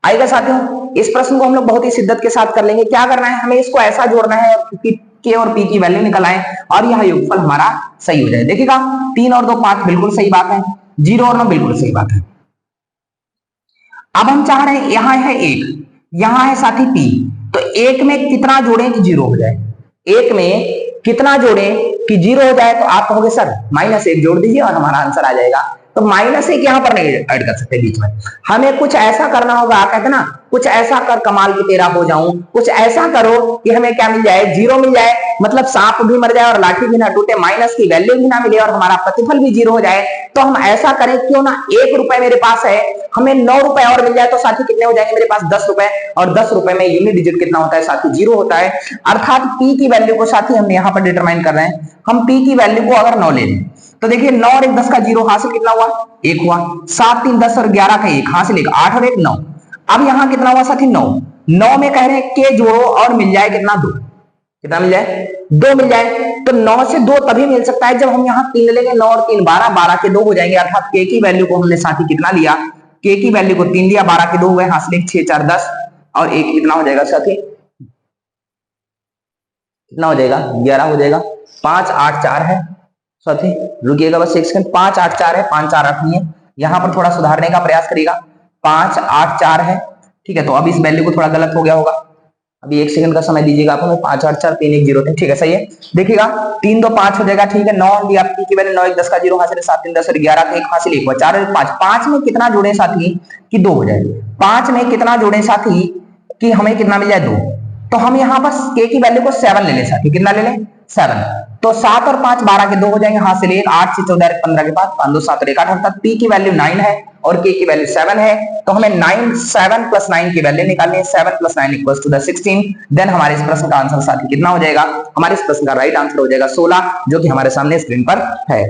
आएगा साथियों। इस प्रश्न को हम लोग बहुत ही शिद्दत के साथ कर लेंगे। क्या करना है? हमें इसको ऐसा जोड़ना है कि K और P की वैल्यू निकल आए और यह योगफल हमारा सही हो जाए। देखिएगा 3 और 2 5 बिल्कुल सही बात है। 0 और 9 बिल्कुल सही बात है। अब हम चाह रहे हैं यहां है 1, यहां है साथी P, तो 1 में कितना जोड़ें कि 0 हो जाए? 1 में कितना जोड़ें कि 0 हो जाए? तो आप कहोगे सर -1 जोड़ दीजिए और हमारा आंसर आ जाएगा। तो -1 यहां पर नहीं ऐड कर सकते बीच में, हमें कुछ ऐसा करना होगा, कहते ना कुछ ऐसा कर कमाल की तेरा हो जाऊं, कुछ ऐसा करो कि हमें क्या मिल जाए? 0 मिल जाए, मतलब सांप भी मर जाए और लाठी भी ना टूटे, माइनस की वैल्यू भी ना मिले और हमारा प्रतिफल भी 0 हो जाए। तो हम ऐसा करें, क्यों ना 1 रुपए मेरे पास है, हमें 9 रुपए और मिल जाए तो साथी कितने हो जाएंगे मेरे पास? 10 रुपए, और 10 रुपए में यूनिट डिजिट कितना होता है साथी? 0 होता है। अर्थात P की वैल्यू को साथी हम यहाँ पर डिटरमाइन कर रहे हैं। हम P की वैल्यू को अगर 9 ले लें तो देखिए 9 और 1 10 का 0, हासिल कितना हुआ? 1 हुआ। 7 3 10 और 11 का 1, हासिल 1, 8 और 1 9। अब यहां कितना हुआ साथी? 9। 9 में कह रहे हैं के जोड़ो और मिल जाए कितना? 2। कितना मिल जाए? 2 मिल जाए। तो 9 से 2 तभी मिल सकता है जब हम यहाँ 3 लेंगे। 9 और 3 12, 12 के 2 हो जाएंगे। अर्थात के की वैल्यू को हमने साथी कितना लिया? के की वैल्यू को 3 लिया, 12 के 2 हुए, हासिल 1 6 4 10 और 1 कितना हो जाएगा साथी? कितना हो जाएगा? 11 हो जाएगा। 5 8 4 है साथी, रुकिएगा बस 1 सेकंड। 5 8 4 है, 5 4 8 नहीं है। यहां पर थोड़ा सुधारने का प्रयास करिएगा। 5 8 4 है, ठीक है। तो अब इस वैल्यू को थोड़ा गलत हो गया होगा, अभी 1 सेकंड का समय दीजिएगा आप हमें। 5 8 4 3 1 0 3, ठीक है, सही है। देखिएगा 3 2 5 हो जाएगा, ठीक है। 9 लिया P की वैल्यू, 9 1 10 का 0 हासिल, 7 3 10 और 11 का 1 हासिल, 1 हुआ। 4 और 5, 5 में कितना जोड़े साथी कि 2 हो जाए? 5 में कितना जोड़े साथी कि हमें कितना मिल जाए? 2। तो हम यहाँ पर K की वैल्यू को 7 ले लें साथी। कितना ले लें? 7। तो 7 और 5 12 के 2 हो जाएंगे, हासिल 1, 8 से 14 15 के बाद 5 2 7 और 1 8, अर्थात P की वैल्यू 9 है और K की वैल्यू 7 है। तो हमें 7 प्लस 9 की वैल्यू निकालनी है। 7 प्लस 9 इक्वल्स टू 16। देन हमारे इस प्रश्न का आंसर साथी कितना हो जाएगा? हमारे इस प्रश्न का राइट आंसर हो जाएगा 16, जो कि हमारे सामने स्क्रीन पर है।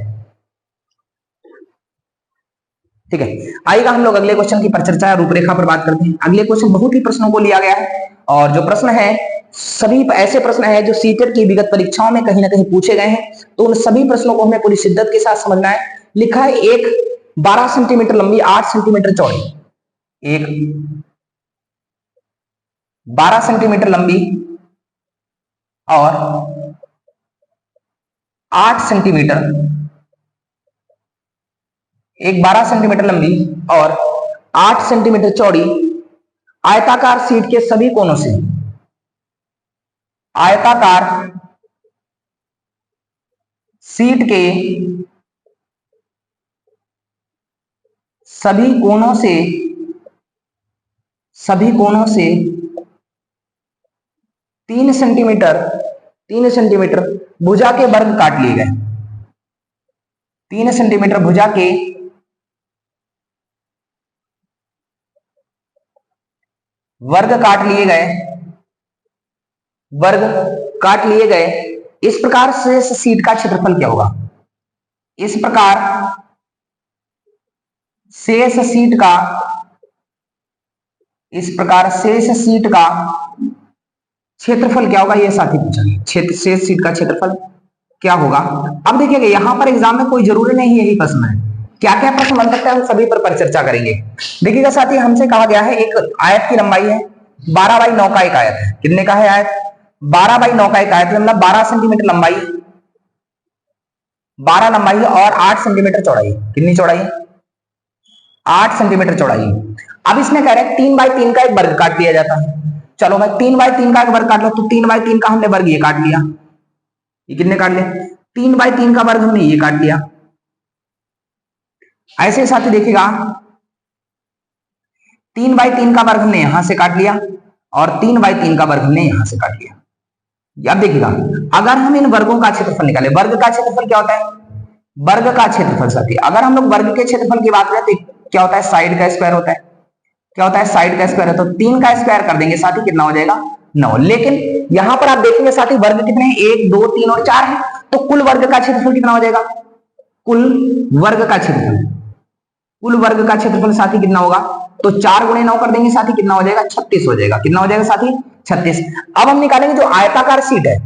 ठीक है, आइएगा हम लोग अगले क्वेश्चन की परिचर्चा रूपरेखा पर बात करते हैं। अगले क्वेश्चन बहुत ही प्रश्नों को लिया गया है और जो प्रश्न है सभी ऐसे प्रश्न है जो सीटेट की विगत परीक्षाओं में कहीं ना कहीं पूछे गए हैं। तो उन सभी प्रश्नों को हमें पूरी शिद्दत के साथ समझना है। लिखा है एक 12 सेंटीमीटर लंबी 8 सेंटीमीटर चौड़ी, एक 12 सेंटीमीटर लंबी और 8 सेंटीमीटर, एक 12 सेंटीमीटर लंबी और 8 सेंटीमीटर चौड़ी आयताकार सीट के सभी कोनों से, आयताकार सीट के सभी कोनों से 3 सेंटीमीटर भुजा के वर्ग काट लिए गए। 3 सेंटीमीटर भुजा के वर्ग काट लिए गए। इस प्रकार से सीट का क्षेत्रफल क्या होगा? इस प्रकार शेष सीट का क्षेत्रफल क्या होगा? यह साथी पूछा गया। शेष सीट का क्षेत्रफल क्या होगा? अब देखिएगा यहां पर एग्जाम में कोई जरूरी नहीं यही प्रश्न है, क्या क्या प्रश्न बन सकता है हम सभी पर परिचर्चा करेंगे। देखिएगा साथी हमसे कहा गया है एक आयत की लंबाई है 12 बाई 9 का एक आयत है। कितने का है आयत? 12 बाई 9 का एक आयत, मतलब 12 सेंटीमीटर लंबाई, 12 लंबाई और 8 सेंटीमीटर चौड़ाई। कितनी चौड़ाई? 8 सेंटीमीटर चौड़ाई। अब इसमें कह रहे हैं 3 बाई 3 का एक वर्ग काट लिया जाता है। चलो भाई 3 बाई 3 का एक वर्ग काट लो, तो 3 बाई 3 का हमने वर्ग ये काट लिया। ये कितने काट लिया? 3 बाई 3 का वर्ग हमने ये काट लिया। ऐसे साथी देखिएगा 3 बाई 3 का वर्ग हमने यहां से काट लिया और 3 बाई 3 का वर्ग हमने यहां से काट लिया। अब देखिएगा, अगर हम इन वर्गों का क्षेत्रफल निकाले, वर्ग का क्षेत्रफल क्या होता है, वर्ग का क्षेत्रफल साथी, अगर हम लोग वर्ग के क्षेत्रफल की बात करें तो क्या होता है, साइड का स्क्वायर होता है, क्या होता है, साइड का स्क्वायर है, तो 3 का स्क्वायर कर देंगे साथी, कितना हो जाएगा 9। लेकिन यहां पर आप देखेंगे साथी वर्ग कितने हैं, 1 2 3 और 4 है, तो कुल वर्ग का क्षेत्रफल कितना हो जाएगा, कुल वर्ग का क्षेत्रफल, कुल वर्ग का क्षेत्रफल साथी कितना होगा, तो 4 गुणे 9 कर देंगे साथी, कितना हो जाएगा 36 हो जाएगा, कितना हो जाएगा साथी 36। अब हम निकालेंगे जो आयताकार शीट है,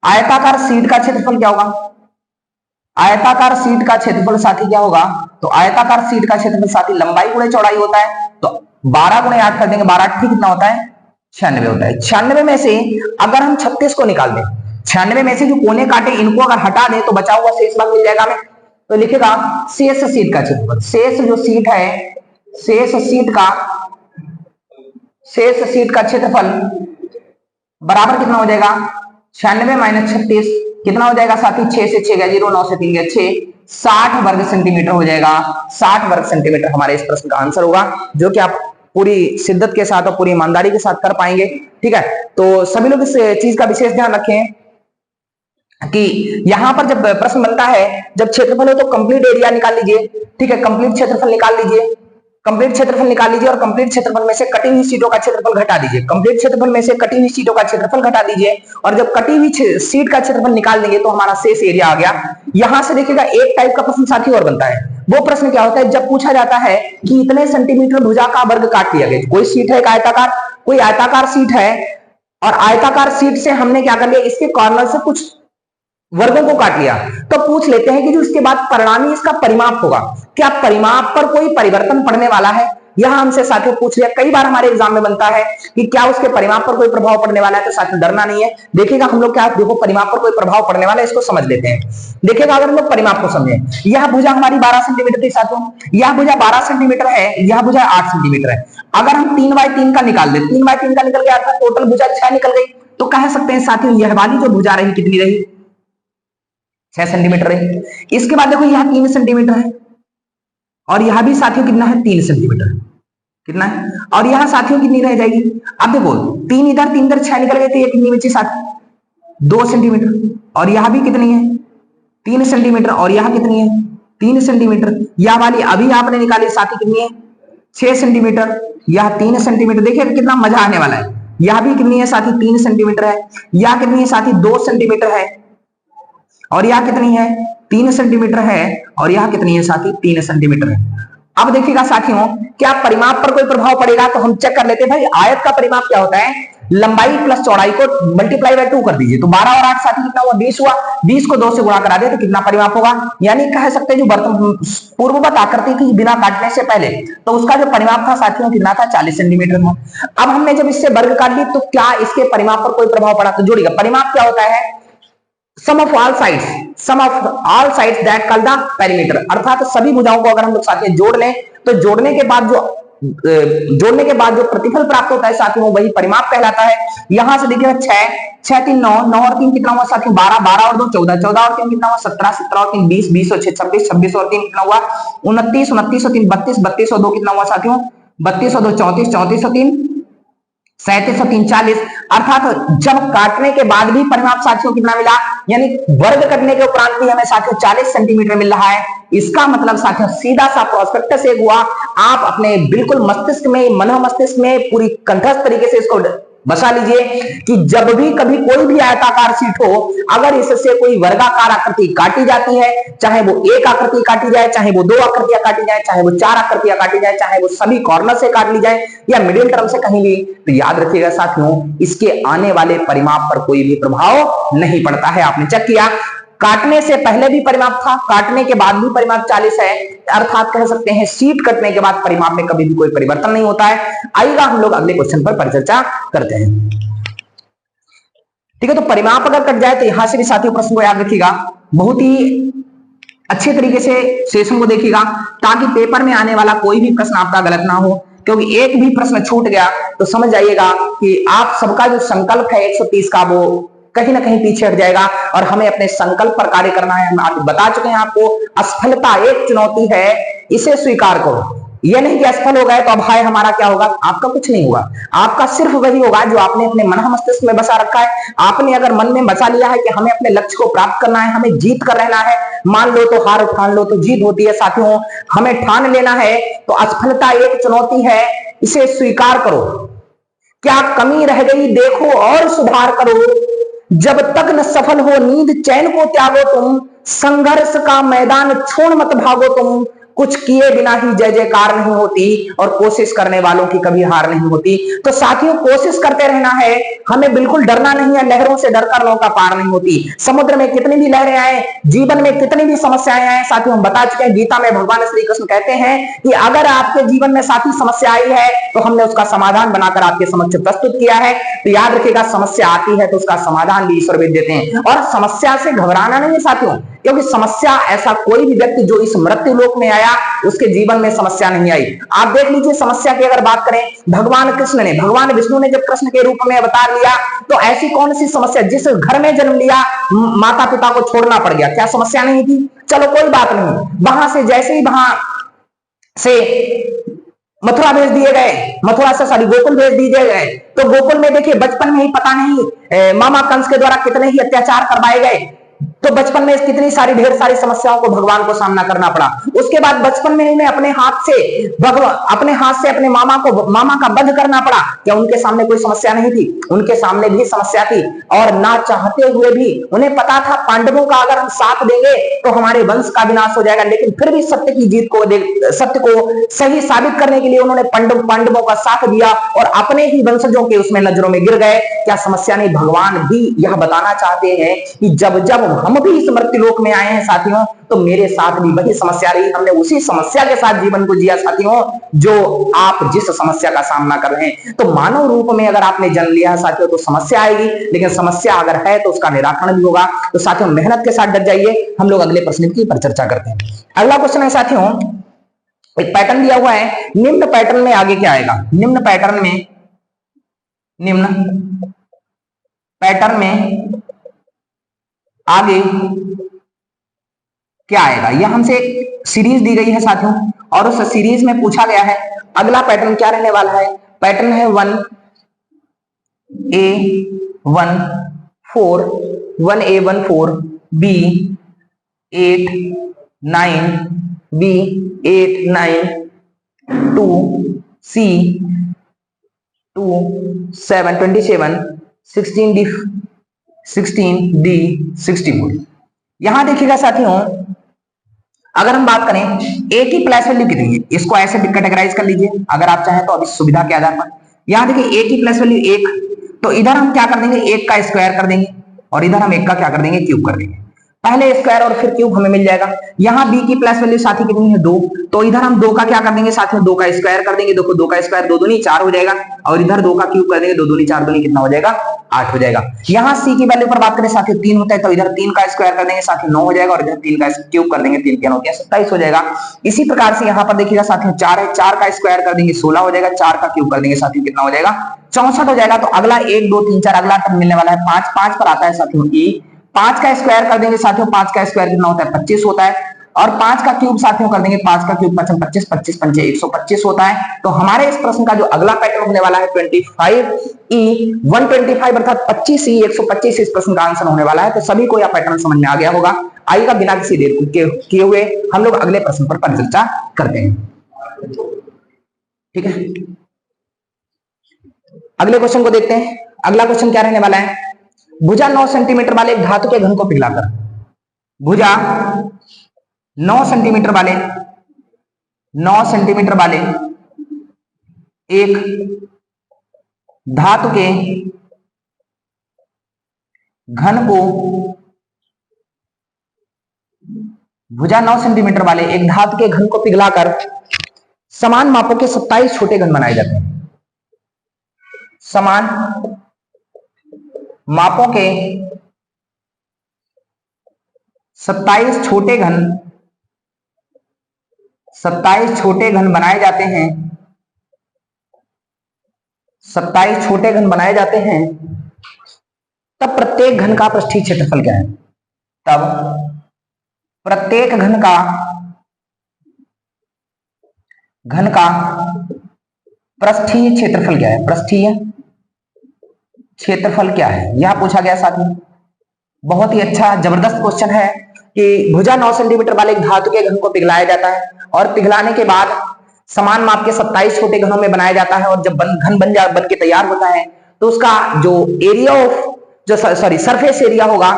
आयताकार शीट का क्षेत्रफल क्या होगा, आयताकार शीट का क्षेत्रफल साथी क्या होगा, तो आयताकार शीट का क्षेत्रफल साथी लंबाई गुणे चौड़ाई होता है, तो 12 गुणे 8 कर देंगे, 12 8 कितना होता है 96 होता है। 96 में से अगर हम 36 को निकाल दें, 96 में से जो कोने काटे इनको अगर हटा दें तो बचा हुआ शेष भाग मिल जाएगा हमें, तो लिखेगा शेष शीट का क्षेत्रफल, शेष जो शीट है, शेष शीट का क्षेत्रफल बराबर कितना हो जाएगा, 96 माइनस 36 कितना हो जाएगा साथी, 6 से 6 गया 0, 9 से 3 गया 6, 60 वर्ग सेंटीमीटर हो जाएगा। 60 वर्ग सेंटीमीटर हमारे इस प्रश्न का आंसर होगा, जो कि आप पूरी शिद्दत के साथ और पूरी ईमानदारी के साथ कर पाएंगे। ठीक है, तो सभी लोग इस चीज का विशेष ध्यान रखें कि यहां पर जब प्रश्न बनता है, जब क्षेत्रफल हो तो कंप्लीट एरिया निकाल लीजिए। ठीक है, कंप्लीट क्षेत्रफल निकाल लीजिए, कंप्लीट क्षेत्रफल निकाल लीजिए और कंप्लीट क्षेत्रफल में से कटी हुई सीटों का क्षेत्रफल घटा दीजिए, कंप्लीट क्षेत्रफल में से कटी हुई सीटों का क्षेत्रफल घटा दीजिए, और जब कटी हुई सीट का क्षेत्रफल निकाल देंगे तो हमारा शेष एरिया आ गया। यहां से देखिएगा एक टाइप का प्रश्न साथी और बनता है, वो प्रश्न क्या होता है, जब पूछा जाता है कि इतने सेंटीमीटर भुजा का वर्ग काट लिया गया, कोई सीट है एक आयताकार, कोई आयताकार सीट है और आयताकार सीट से हमने क्या कर लिया, इसके कॉर्नर से कुछ वर्गों को काट लिया, तो पूछ लेते हैं कि जो इसके बाद परिणामी इसका परिमाप होगा, क्या परिमाप पर कोई परिवर्तन पड़ने वाला है, यह हमसे साथियों पूछ लिया। कई बार हमारे एग्जाम में बनता है कि क्या उसके परिमाप पर कोई प्रभाव पड़ने वाला है, तो साथियों डरना नहीं है। देखिएगा हम लोग क्या, देखो परिमाप पर कोई प्रभाव पड़ने वाला है, इसको समझ लेते हैं। देखिएगा अगर हम लोग परिमाप को समझें, यह भुजा हमारी 12 सेंटीमीटर थी साथियों, यह भुजा 12 सेंटीमीटर है, यह भुजा 8 सेंटीमीटर है। अगर हम 3/3 का निकाल दें, 3/3 का निकल गया था, टोटल भुजा 6 निकल गई, तो कह सकते हैं साथियों यह वाली जो भुजा रही कितनी रही, 6 सेंटीमीटर रही। इसके बाद देखो यह 3 सेंटीमीटर है और यह भी साथियों कितना है, 3 सेंटीमीटर, कितना है, और यह साथियों कितनी रह जाएगी, अब देखो 3 इधर 3 इधर 6 निकल गए थे, ये कितनी बची साथियों 2 सेंटीमीटर, और यह भी कितनी है 3 सेंटीमीटर, और यह कितनी है 3 सेंटीमीटर। यह वाली अभी आपने निकाली साथी कितनी है 6 सेंटीमीटर, यह 3 सेंटीमीटर। देखिए कितना मजा आने वाला है, यह भी कितनी है साथी 3 सेंटीमीटर है, यह कितनी है साथी 2 सेंटीमीटर है, और यह कितनी है 3 सेंटीमीटर है, और यह कितनी है साथी 3 सेंटीमीटर है। अब देखिएगा साथियों क्या परिमाप पर कोई प्रभाव पड़ेगा, तो हम चेक कर लेते हैं भाई। आयत का परिमाप क्या होता है, लंबाई प्लस चौड़ाई को मल्टीप्लाई बाय 2 कर दीजिए, तो 12 और 8 साथी कितना हुआ 20 हुआ, 20 को 2 से गुणा करा दे तो कितना परिमाप होगा, यानी कह सकते हैं जो पूर्ववत आकृति थी बिना काटने से पहले, तो उसका जो परिमाप था साथियों कितना था 40 सेंटीमीटर था। अब हमने जब इससे वर्ग काट ली तो क्या इसके परिमाप पर कोई प्रभाव पड़ा, तो जोड़िएगा। परिमाप क्या होता है, sum of all sides that called the perimeter, अर्थात सभी भुजाओं को अगर हम लोग साथियों जोड़ लें तो जोड़ने के बाद जो प्रतिफल प्राप्त होता है साथियों वही परिमाप कहलाता है। यहां से देखिए 6 3 9 9 और 3 कितना हुआ साथियों 12 12 और 2 14 14 और 3 कितना हुआ 17 17 और 3 20 20 और 6 26 26 और 3 कितना हुआ 29 29 और 3 32 32 और 2 कितना हुआ साथियों 32 और 2 34 34 और 3 37 और 3 40। अर्थात जब काटने के बाद भी परिमाप साथियों कितना मिला, यानी वर्ग करने के उपरांत भी हमें साथियों 40 सेंटीमीटर मिल रहा है। इसका मतलब साथियों सीधा सा प्रोस्पेक्टस एक हुआ, आप अपने बिल्कुल मस्तिष्क में, मन मस्तिष्क में पूरी कंठस्थ तरीके से इसको बसा लीजिए कि जब भी कभी कोई भी आयताकार शीट हो, अगर इससे कोई वर्गाकार आकृति काटी जाती है, चाहे वो एक आकृति काटी जाए, चाहे वो 2 आकृतियां काटी जाए, चाहे वो 4 आकृतियां काटी जाए, चाहे वो सभी कॉर्नर से काट ली जाए या मिडिल टर्म से कहीं भी, तो याद रखिएगा साथियों इसके आने वाले परिमाप पर कोई भी प्रभाव नहीं पड़ता है। आपने चेक किया, काटने से पहले भी परिमाप था, काटने के बाद भी परिमाप 40 है, अर्थात कह सकते हैं शीट कटने के बाद परिमाप में कभी भी कोई परिवर्तन नहीं होता है। आइएगा हम लोग अगले क्वेश्चन पर परिचर्चा करते हैं। ठीक है, तो परिमाप अगर कट जाए तो यहां से भी साथियों प्रश्न को याद रखिएगा, बहुत ही अच्छे तरीके से सेशन को देखिएगा ताकि पेपर में आने वाला कोई भी प्रश्न आपका गलत ना हो, क्योंकि एक भी प्रश्न छूट गया तो समझ जाइएगा कि आप सबका जो संकल्प है 130 का वो कहीं ना कहीं पीछे हट जाएगा और हमें अपने संकल्प पर कार्य करना है। हम आज बता चुके हैं आपको, असफलता एक चुनौती है, इसे स्वीकार करो। ये नहीं कि असफल हो गए तो अब हाय हमारा क्या होगा, आपका कुछ नहीं होगा। आपका सिर्फ वही होगा जो आपने अपने मन मस्तिष्क में बसा रखा है। आपने अगर मन में बसा लिया है कि हमें अपने लक्ष्य को प्राप्त करना है, हमें जीत कर रहना है, मान लो तो हार, ठान लो तो जीत होती है साथियों। हमें ठान लेना है तो असफलता एक चुनौती है, इसे स्वीकार करो। क्या कमी रह गई देखो और सुधार करो, जब तक न सफल हो नींद चैन को त्यागो तुम, संघर्ष का मैदान छोड़ मत भागो तुम, कुछ किए बिना ही जय जयकार नहीं होती और कोशिश करने वालों की कभी हार नहीं होती। तो साथियों कोशिश करते रहना है, हमें बिल्कुल डरना नहीं है। लहरों से डरकर नौका पार नहीं होती। समुद्र में कितनी भी लहरें आए, जीवन में कितनी भी समस्याएं आए, साथियों हम बता चुके हैं, गीता में भगवान श्री कृष्ण कहते हैं कि अगर आपके जीवन में साथी समस्या आई है तो हमने उसका समाधान बनाकर आपके समक्ष प्रस्तुत किया है। तो याद रखिएगा, समस्या आती है तो उसका समाधान भी ईश्वर वेद देते हैं। और समस्या से घबराना नहीं है साथियों, क्योंकि समस्या, ऐसा कोई भी व्यक्ति जो इस मृत्यु लोक में आया उसके जीवन में समस्या नहीं आई। आप देख लीजिए, समस्या की अगर बात करें, भगवान कृष्ण ने, भगवान विष्णु ने जब कृष्ण के रूप में अवतार लिया तो ऐसी कौन सी समस्या, जिस घर में जन्म लिया माता पिता को छोड़ना पड़ गया, क्या समस्या नहीं थी? चलो कोई बात नहीं, वहां से जैसे ही वहां से मथुरा भेज दिए गए, मथुरा से सॉरी गोकुल भेज दिए गए, तो गोकुल में देखिए बचपन में ही पता नहीं मामा कंस के द्वारा कितने ही अत्याचार करवाए गए। तो बचपन में कितनी सारी ढेर सारी समस्याओं को भगवान को सामना करना पड़ा। उसके बाद बचपन में उन्हें अपने हाथ से अपने मामा का वध करना पड़ा। क्या उनके सामने कोई समस्या नहीं थी? उनके सामने भी समस्या थी, और ना चाहते हुए भी उन्हें पता था पांडवों का अगर हम साथ देंगे तो हमारे वंश का विनाश हो जाएगा। लेकिन फिर भी सत्य की जीत को, सत्य को सही साबित करने के लिए उन्होंने पांडवों का साथ दिया और अपने ही वंशजों के उसमें नजरों में गिर गए। क्या समस्या नहीं? भगवान भी यह बताना चाहते हैं कि जब जब हम भी इस मृत्यु लोक में आए हैं साथियों, तो मेरे साथ भी वही समस्या रही, हमने उसी समस्या के साथ जीवन को जिया साथियों, जो आप जिस समस्या का सामना कर रहे हैं। तो मानव रूप में अगर आपने जन्म लिया है साथियों तो समस्या आएगी, लेकिन समस्या अगर है तो उसका निराकरण भी होगा। तो साथियों मेहनत के साथ डट जाइए। हम लोग अगले प्रश्न की पर चर्चा करते हैं। अगला क्वेश्चन है साथियों, एक पैटर्न दिया हुआ है, निम्न पैटर्न में आगे क्या आएगा? निम्न पैटर्न में आगे क्या आएगा? यह हमसे एक सीरीज दी गई है साथियों, और उस सीरीज में पूछा गया है अगला पैटर्न क्या रहने वाला है। पैटर्न है 1A 1 4 1A 1 4 B 8 9 B 8 9 2 C 2 7 27 16 D 64। यहां देखिएगा साथियों, अगर हम बात करें ए की प्लस वैल्यू कितनी है, इसको ऐसे कैटेगराइज कर लीजिए अगर आप चाहें तो, अभी सुविधा के आधार पर। यहां देखिए ए की प्लस वैल्यू 1, तो इधर हम क्या कर देंगे, 1 का स्क्वायर कर देंगे, और इधर हम 1 का क्या कर देंगे, क्यूब कर देंगे। पहले स्क्वायर और फिर क्यूब हमें मिल जाएगा। यहाँ बी की प्लस वैल्यू साथी कितनी है, 2, तो इधर हम 2 का क्या कर देंगे साथियों, 2 का स्क्वायर कर देंगे। देखो 2 का स्क्वायर 2 दूनी 4 हो जाएगा, और इधर 2 का क्यूब कर देंगे, 2 दूनी 4 दूनी कितना हो जाएगा, 8 हो जाएगा। यहाँ सी की वैल्यू पर बात करें साथियों 3 होता है, तो इधर 3 का स्क्वायर कर देंगे साथियों 9 हो जाएगा, और इधर 3 का क्यूब कर देंगे, 3 क्या हो गया 27 हो जाएगा। इसी प्रकार से यहाँ पर देखिएगा साथियों 4 है, 4 का स्क्वायर कर देंगे 16 हो जाएगा, 4 का क्यूब कर देंगे साथियों कितना हो जाएगा, 64 हो जाएगा। तो अगला 1 2 3 4 अगला टर्म मिलने वाला है 5, 5 पर आता है साथियों ई, 5 का स्क्वायर कर देंगे साथियों, 5 का स्क्वायर कितना होता है 25 होता है, और 5 का क्यूब साथियों कर देंगे, 5 का क्यूब 25 25 25 पंचे 125 होता है। तो हमारे इस प्रश्न का जो अगला पैटर्न होने वाला है 25E 125 अर्थात 25E 125 इस प्रश्न का आंसर होने वाला है। तो सभी को यह पैटर्न समझ में आ गया होगा। आइएगा बिना किसी देर किए हुए हम लोग अगले प्रश्न पर परिचर्चा करते हैं, ठीक है। अगले क्वेश्चन को देखते हैं। अगला क्वेश्चन क्या रहने वाला है, भुजा 9 सेंटीमीटर वाले एक धातु के घन को पिघलाकर, भुजा 9 सेंटीमीटर वाले एक धातु के घन को, भुजा 9 सेंटीमीटर वाले एक धातु के घन को पिघलाकर समान मापों के 27 छोटे घन बनाए जाते हैं। समान मापों के 27 छोटे घन बनाए जाते हैं। 27 छोटे घन बनाए जाते हैं। तब प्रत्येक घन का पृष्ठीय क्षेत्रफल क्या है? तब प्रत्येक घन का घन का पृष्ठीय क्षेत्रफल क्या है? पृष्ठीय क्षेत्रफल क्या है, यह पूछा गया साथी। बहुत ही अच्छा जबरदस्त क्वेश्चन है कि भुजा 9 सेंटीमीटर वाले एक धातु के घन को पिघलाया जाता है और पिघलाने के बाद समान माप के 27 छोटे घनों में बनाया जाता है, और जब घन बन के तैयार होता है तो उसका जो एरिया ऑफ जो सरफेस एरिया होगा,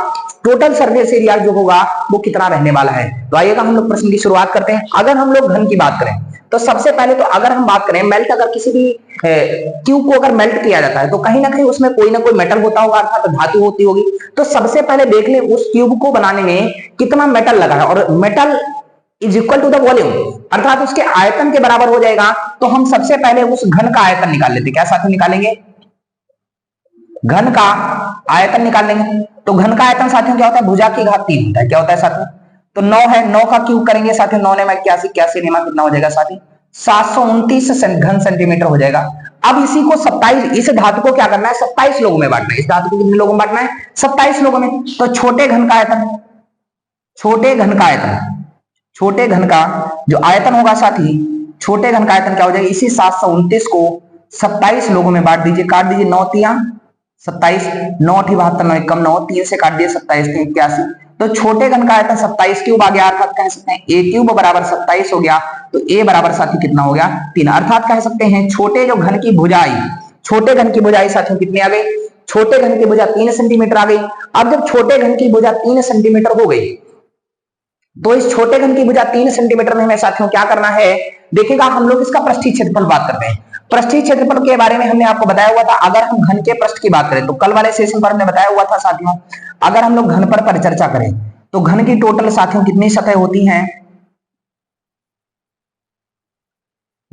टोटल सरफेस एरिया जो होगा वो कितना रहने वाला है। तो आइएगा हम लोग प्रश्न की शुरुआत करते हैं। अगर हम लोग घन की बात करें तो सबसे पहले तो अगर हम बात करें मेल्ट, अगर किसी भी क्यूब को अगर मेल्ट किया जाता है तो कहीं ना कहीं उसमें कोई ना कोई मेटल होता होगा, अर्थात धातु होती होगी। तो सबसे पहले देख ले उस क्यूब को बनाने में कितना मेटल लगा है, और metal is equal to the volume, अर्थात उसके आयतन के बराबर हो जाएगा। तो हम सबसे पहले उस घन का आयतन निकाल लेते। क्या साथी निकालेंगे? घन का आयतन निकाल लेंगे। तो घन का आयतन साथियों क्या होता है? भुजा की घात 3 होता है। क्या होता है साथियों? तो 9 है, 9 का क्यूब करेंगे साथियों, 9 ने 81, 81 ने कितना हो जाएगा साथी? 729 घन सेंटीमीटर हो जाएगा। अब इसी को 27, इस धातु को क्या करना है? 27 लोगों में बांटना है। इस धातु को कितने लोगों में बांटना है? 27 लोगों में। तो छोटे घन का आयतन, छोटे घन का आयतन, छोटे घन का जो आयतन होगा साथी, छोटे घन का आयतन क्या हो जाएगा? इसी 729 को 27 लोगों में बांट दीजिए। काट दीजिए, 9 तिया 27, 9 72, 9 कम 9, 3 से काट दिए 27, 3 81। तो छोटे घन का आयतन 27 क्यूब आ गया, अर्थात कह सकते हैं a क्यूब बराबर 27 हो गया। तो a बराबर साथी कितना हो गया? 3। अर्थात कह सकते हैं छोटे जो घन की भुजाई, छोटे घन की भुजाई साथियों कितनी आ गई? छोटे घन की भुजा 3 सेंटीमीटर आ गई। अब जब छोटे घन की भुजा 3 सेंटीमीटर हो गई तो इस छोटे घन की भुजा 3 सेंटीमीटर में हमें साथियों क्या करना है? देखिएगा हम लोग इसका पृष्ठीय क्षेत्रफल बात करते हैं। पृष्ठीय क्षेत्रफल के बारे में हमने आपको बताया हुआ था। अगर हम घन के पृष्ठ की बात करें तो कल वाले सेशन पर हमने बताया हुआ था साथियों, अगर हम लोग घन पर परिचर्चा करें तो घन की टोटल साथियों कितनी सतह होती हैं?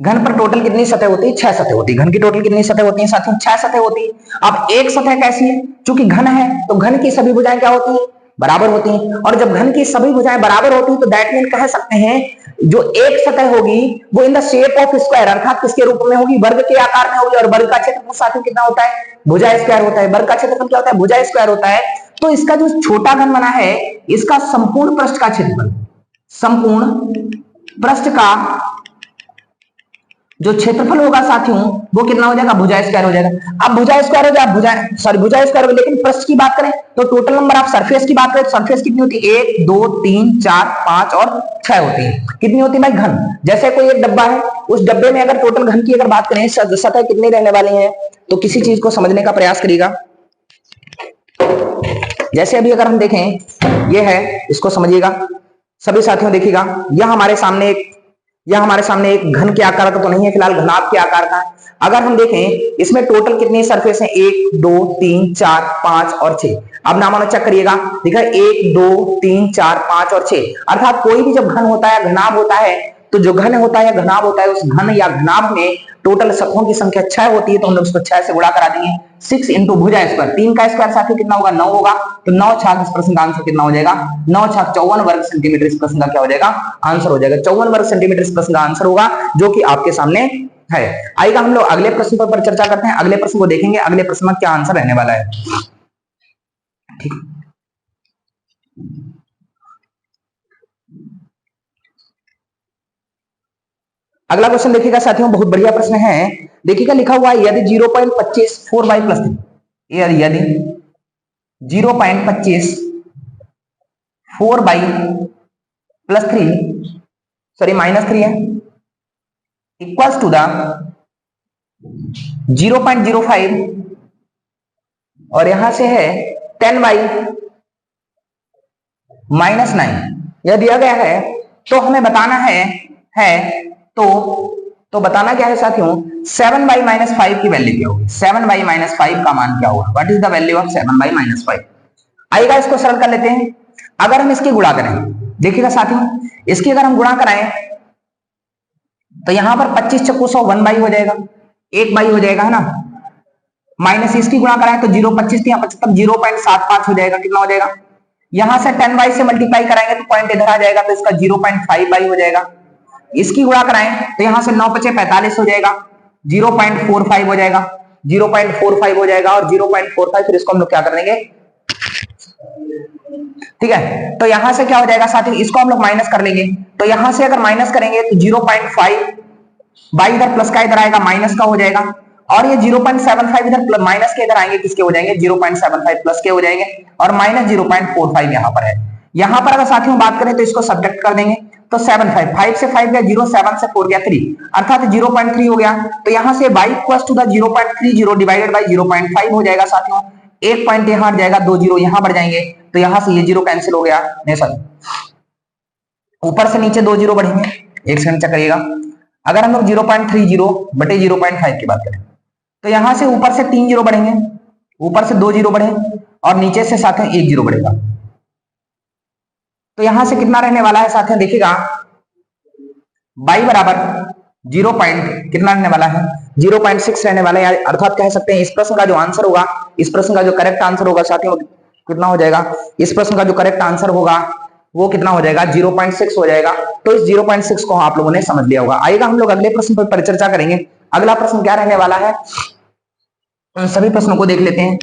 घन पर टोटल कितनी सतह होती है? 6 सतह होती है। घन की टोटल कितनी सतह होती है साथियों? 6 सतह होती है। अब एक सतह कैसी है? चूंकि घन है तो घन की सभी भुजाएं क्या होती है? बराबर होती हैं। और जब घन की सभी भुजाएं बराबर होती हैं तो दैट मीन कह सकते हैं जो एक सतह होगी वो in the shape of square, अर्थात किसके रूप में होगी? वर्ग के आकार में होगी। और वर्ग का क्षेत्रफल साथियों कितना होता है? भुजा स्क्वायर होता है। वर्ग का क्षेत्रफल क्या होता है? भुजा स्क्वायर होता है। तो इसका जो छोटा घन बना है इसका संपूर्ण पृष्ठ का क्षेत्रफल, संपूर्ण पृष्ठ का जो क्षेत्रफल होगा साथियों वो कितना हो जाएगा? भुजा स्क्वायर हो जाएगा। अब भुजा स्क्वायर हो जाए, भुजा स्क्वायर हो, लेकिन पृष्ठ की बात करें तो टोटल नंबर ऑफ सरफेस की बात करें तो सरफेस कितनी होती है? 1 2 3 4 5 और 6 होती है। कितनी होती है भाई? घन। जैसे कोई एक डब्बा है, उस डब्बे में अगर टोटल घन की अगर बात करें, सतह कितनी रहने वाली है, तो किसी चीज को समझने का प्रयास करिएगा। जैसे अभी अगर हम देखें ये है, इसको समझिएगा सभी साथियों। देखिएगा यह हमारे सामने एक घन के आकार का तो नहीं है, फिलहाल घनाभ के आकार का है। अगर हम देखें इसमें टोटल कितनी सरफेस है? 1 2 3 4 5 और 6। अब नामानो चेक करिएगा, देखा 1 2 3 4 5 और 6। अर्थात कोई भी जब घन होता है, घनाभ होता है, तो जो घन होता है घनाभ होता है, उस घन या घनाभ में टोटल सतहों की संख्या 6 होती है। तो हम लोग उसको 6 से गुणा करा देंगे। 6 इंटू भुजा स्क्वायर, 3 का स्क्वायर साथियों कितना होगा? 9 होगा। तो 9 छाक इस प्रश्न का आंसर कितना हो जाएगा? 9 छाक 54 वर्ग सेंटीमीटर इस प्रश्न का क्या हो जाएगा? आंसर हो जाएगा। 54 वर्ग सेंटीमीटर इस प्रश्न का आंसर होगा, जो कि आपके सामने है। आइएगा हम लोग अगले प्रश्न पर चर्चा करते हैं। अगले प्रश्न को देखेंगे, अगले प्रश्न में क्या आंसर रहने वाला है। ठीक, अगला क्वेश्चन देखिएगा साथियों, बहुत बढ़िया प्रश्न है। देखिएगा लिखा हुआ है यदि 0.25 4y प्लस 3, यदि 0.25 4y प्लस 3 सॉरी -3 है इक्वल्स टू द 0.05 और यहां से है 10y -9, यह दिया गया है। तो हमें बताना है तो बताना क्या है साथियों? 7y -5 की वैल्यू क्या होगी? 7y -5 का मान क्या होगा? What is the value of 7y -5? आइएगा इसको सरल कर लेते हैं। अगर हम इसकी गुणा करें, देखिएगा साथियों, इसकी अगर हम गुणा कराएं तो यहां पर 25 चक्कू 100 1 बाई हो जाएगा, 1 बाई हो जाएगा, है ना। माइनस इसकी गुणा कराएं तो 0.25 यहाँ 75 0.75 हो जाएगा। कितना हो जाएगा? यहां से 10y से मल्टीप्लाई कराएंगे तो पॉइंट इधर आ जाएगा, तो इसका 0.5 बाई हो जाएगा। इसकी गुणा कराएं तो यहां से 9 5 45 हो जाएगा, 0.45 हो जाएगा, 0.45 हो जाएगा और 0.45 फिर इसको हम लोग क्या कर देंगे? ठीक है, तो यहां से क्या हो जाएगा साथियों? इसको हम लोग माइनस कर लेंगे। तो यहां से अगर माइनस करेंगे तो 0.5 बाई इधर प्लस का इधर आएगा माइनस का हो जाएगा, और ये 0.75 इधर माइनस के इधर आएंगे, किसके हो जाएंगे 0.75 प्लस के हो जाएंगे, और माइनस 0.45 यहां पर है। यहां पर अगर साथियों बात करें तो इसको सब्ट्रैक्ट कर देंगे, तो 7 5 से 5 गया 0, 7 से 4 गया 3, अर्थात 0.3 हो गया। तो यहां से y equals to the 0.30 divided by 0.5 हो जाएगा साथियों। एक पॉइंट यहां हट जाएगा, 2 जीरो यहां बढ़ जाएंगे, तो यहां से ये जीरो कैंसिल हो गया, नहीं सर ऊपर से नीचे 2 जीरो बढ़ेंगे, एक सेकंड चेक करिएगा। अगर हम लोग 0.30 बटे 0.5 की बात करें तो यहां से ऊपर से 3 जीरो बढ़ेंगे, ऊपर से 2 जीरो बढ़े, और नीचे से साथियों 1 जीरो बढ़ेगा। तो यहां से कितना रहने वाला है साथियों, देखिएगा y बराबर 0 पॉइंट कितना रहने वाला है 0.6 रहने वाला है, अर्थात कह सकते हैं इस प्रश्न का जो आंसर होगा, इस प्रश्न का जो करेक्ट आंसर होगा साथियों कितना हो जाएगा, इस प्रश्न का जो करेक्ट आंसर होगा वो कितना हो जाएगा 0.6 हो जाएगा। तो इस 0.6 को आप लोगों ने समझ लिया होगा। आएगा हम लोग अगले प्रश्न पर परिचर्चा करेंगे। अगला प्रश्न क्या रहने वाला है, उन सभी प्रश्नों को देख लेते हैं।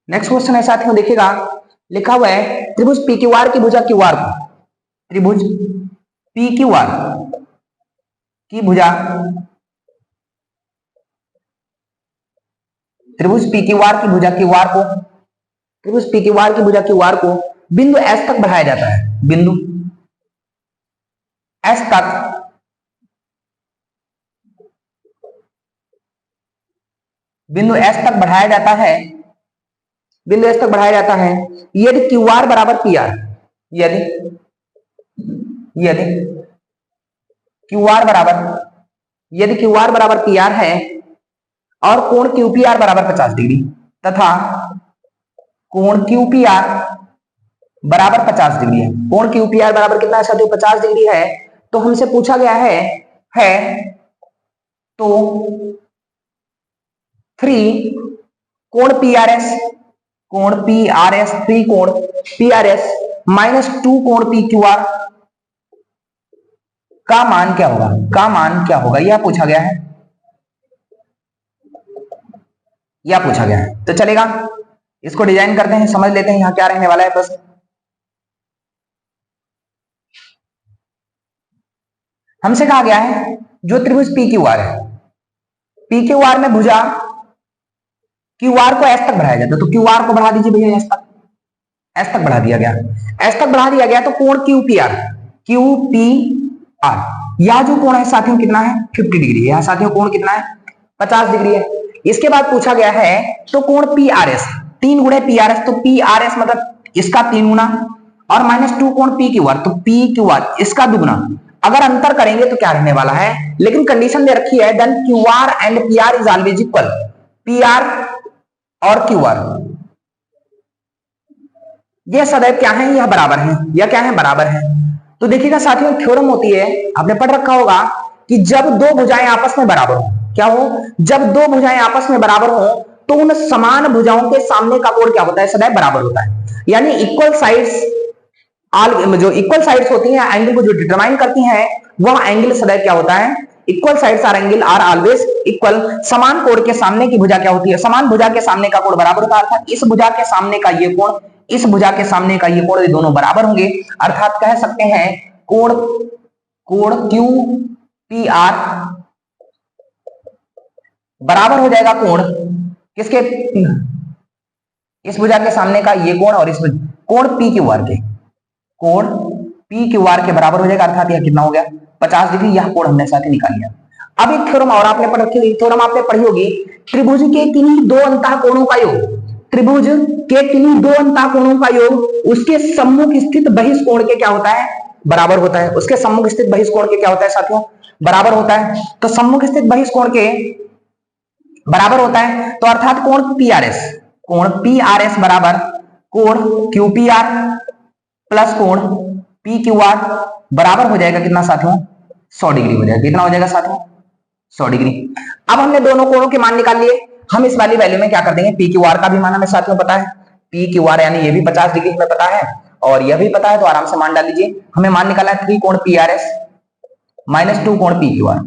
नेक्स्ट क्वेश्चन है साथियों, देखिएगा लिखा हुआ है त्रिभुज पी क्यू आर की भुजा क्यू आर को, त्रिभुज पी क्यू आर की भुजा, त्रिभुज पी क्यू आर की भुजा क्यू आर को, त्रिभुज पी क्यू आर की भुजा क्यू आर को बिंदु एस तक बढ़ाया जाता है, बिंदु एस तक बिंदु एस तक बढ़ाया जाता है, बिंदु एस तक बढ़ाया जाता है यदि क्यू आर बराबर पी आर, यदि क्यू आर बराबर पी आर है और कोण क्यू पी आर बराबर 50 डिग्री, तथा कोण क्यू पी आर बराबर 50 डिग्री है। कोण क्यू पी आर बराबर कितना है साथियों 50 डिग्री है। तो हमसे पूछा गया है तो 3 कोण पी आर एस, कोण पी आर एस, 3 कोण पी आर एस माइनस 2 कोण पी क्यू आर का मान क्या होगा, का मान क्या होगा, यह पूछा गया है, यह पूछा गया है। तो चलेगा इसको डिजाइन करते हैं, समझ लेते हैं यहां क्या रहने वाला है प्रश्न। हमसे कहा गया है जो त्रिभुज पी क्यू आर है, पी क्यू आर में भुजा क्यू आर को एस तक बढ़ाया जाता है, तो क्यू आर को बढ़ा दीजिए भैया एस तक, एस तक बढ़ा दिया गया, एस तक बढ़ा दिया गया। तो कोण Q P R, Q P R, यह जो कोण है साथियों कितना है 50 डिग्री, यह साथियों कोण कितना है 50 डिग्री है। इसके बाद पूछा गया है तो कोण पी आर एस, 3 गुणे पी आर एस, तो पी आर एस मतलब इसका 3 गुना, और माइनस 2 कोण पी क्यू आर, तो पी क्यू आर इसका दुगुना। अगर अंतर करेंगे तो क्या रहने वाला है, लेकिन कंडीशन दे रखी है then Q R and P R is always equal, P R और क्यू आर ये सदैव क्या है, यह बराबर है, यह क्या है बराबर है। तो देखिएगा साथियों थ्योरम होती है, आपने पढ़ रखा होगा कि जब दो भुजाएं आपस में बराबर हो, क्या हो, जब दो भुजाएं आपस में बराबर हो तो उन समान भुजाओं के सामने का कोण क्या होता है, सदैव बराबर होता है। यानी इक्वल साइड्स, जो इक्वल साइड्स होती हैं एंगल को जो डिटरमाइन करती हैं वह एंगल सदैव क्या होता है, equal sides are angle are always equal. समान कोण के सामने की भुजा क्या होती है, समान भुजा के सामने का कोण बराबर होता है, अर्थात इस भुजा के सामने का ये कोण, इस भुजा के सामने का ये कोण, ये दोनों बराबर होंगे, अर्थात कह सकते हैं कोण क्यू पी आर बराबर हो जाएगा कोण किसके, इस भुजा के सामने का ये कोण और इस कोण पी क्यू आर के, कोण पी क्यू आर के बराबर हो जाएगा, अर्थात यह कितना हो गया 50 डिग्री, यह कोण हमने साथ ही निकाल लिया। अब एक थ्योरम और आपने पढ़ रखी, थ्योरम आपने पढ़ी होगी, त्रिभुज के किन्हीं दो अंतः कोणों का योग, त्रिभुज के किन्हीं दो अंतः कोणों का योग उसके सम्मुख स्थित बहिष कोण के क्या होता है, बराबर होता है। उसके सम्मुख स्थित बहिष कोण के क्या होता है साथियों, बराबर होता है। तो सम्मुख स्थित बहिष कोण के बराबर होता है, तो अर्थात कोण पी आर एस, कोण पी आर एस बराबर कोण क्यू पी आर प्लस कोण पी क्यू आर बराबर हो जाएगा कितना साथियों 100 डिग्री हो जाएगा, कितना हो जाएगा साथियों 100 डिग्री। अब हमने दोनों कोणों के मान निकाल लिए, हम इस वाली वैल्यू में क्या कर देंगे, पी क्यू आर का भी मान हमें साथियों पता है, पी क्यू आर यानी ये भी 50 डिग्री हमें पता है और यह भी पता है, तो आराम से मान डाल लीजिए। हमें मान निकाला है 3 कोण पी आर एस माइनस 2 कोण P Q R,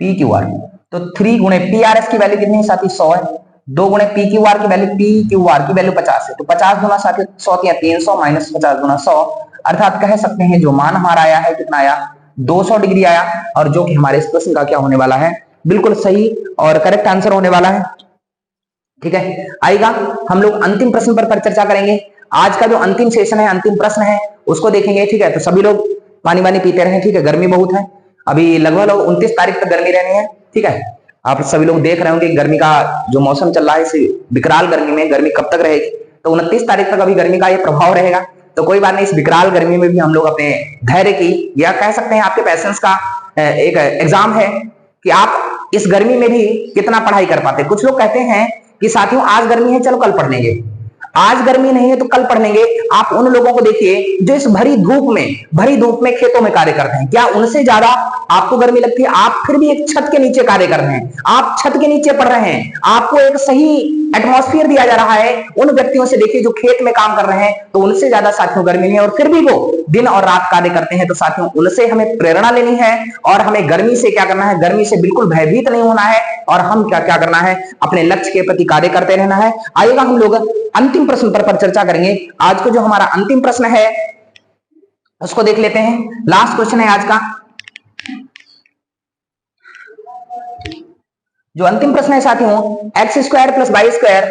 P Q R, तो 3 गुणे पी आर एस की वैल्यू कितनी है साथी 100 है, 2 गुणे पी क्यू आर की वैल्यू, पी क्यू आर की वैल्यू 50 है, तो 50 गुना साथी 100 300 माइनस 50 गुना 100, अर्थात कह सकते हैं जो मान हमारा आया है कितना आया, 200 डिग्री आया, और जो कि हमारे इस प्रश्न का क्या होने वाला है, बिल्कुल सही और करेक्ट आंसर होने वाला है। ठीक है, आएगा हम लोग अंतिम प्रश्न पर चर्चा करेंगे। आज का जो अंतिम सेशन है, अंतिम प्रश्न है, उसको देखेंगे। ठीक है, तो सभी लोग पानी वानी पीते रहे। ठीक है, गर्मी बहुत है, अभी लगभग 29 तारीख तक गर्मी रहनी है। ठीक है, आप सभी लोग देख रहे होंगे गर्मी का जो मौसम चल रहा है, इस विकराल गर्मी में गर्मी कब तक रहेगी, तो 29 तारीख तक अभी गर्मी का ये प्रभाव रहेगा। तो कोई बात नहीं, इस विकराल गर्मी में भी हम लोग अपने धैर्य की, या कह सकते हैं आपके पैशंस का एक एग्जाम है कि आप इस गर्मी में भी कितना पढ़ाई कर पाते। कुछ लोग कहते हैं कि साथियों आज गर्मी है, चलो कल पढ़ लेंगे, आज गर्मी नहीं है तो कल पढ़ लेंगे। आप उन लोगों को देखिए जो इस भरी धूप में खेतों में कार्य करते हैं, क्या उनसे ज्यादा आपको गर्मी लगती है? आप फिर भी एक छत के नीचे कार्य कर रहे हैं, आप छत के नीचे पढ़ रहे हैं, आपको एक सही एटमॉस्फेयर दिया जा रहा है। उन व्यक्तियों से देखिए जो खेत में काम कर रहे हैं, तो उनसे ज्यादा साथियों गर्मी नहीं है, और फिर भी वो दिन और रात कार्य करते हैं। तो साथियों उनसे हमें प्रेरणा लेनी है, और हमें गर्मी से क्या करना है, गर्मी से बिल्कुल भयभीत नहीं होना है, और हम क्या क्या करना है, अपने लक्ष्य के प्रति कार्य करते रहना है। आइएगा हम लोग अंतिम प्रश्न पर चर्चा करेंगे। आज को जो हमारा अंतिम प्रश्न है उसको देख लेते हैं। लास्ट क्वेश्चन है आज का। जो अंतिम प्रश्न है साथियों, x square plus y square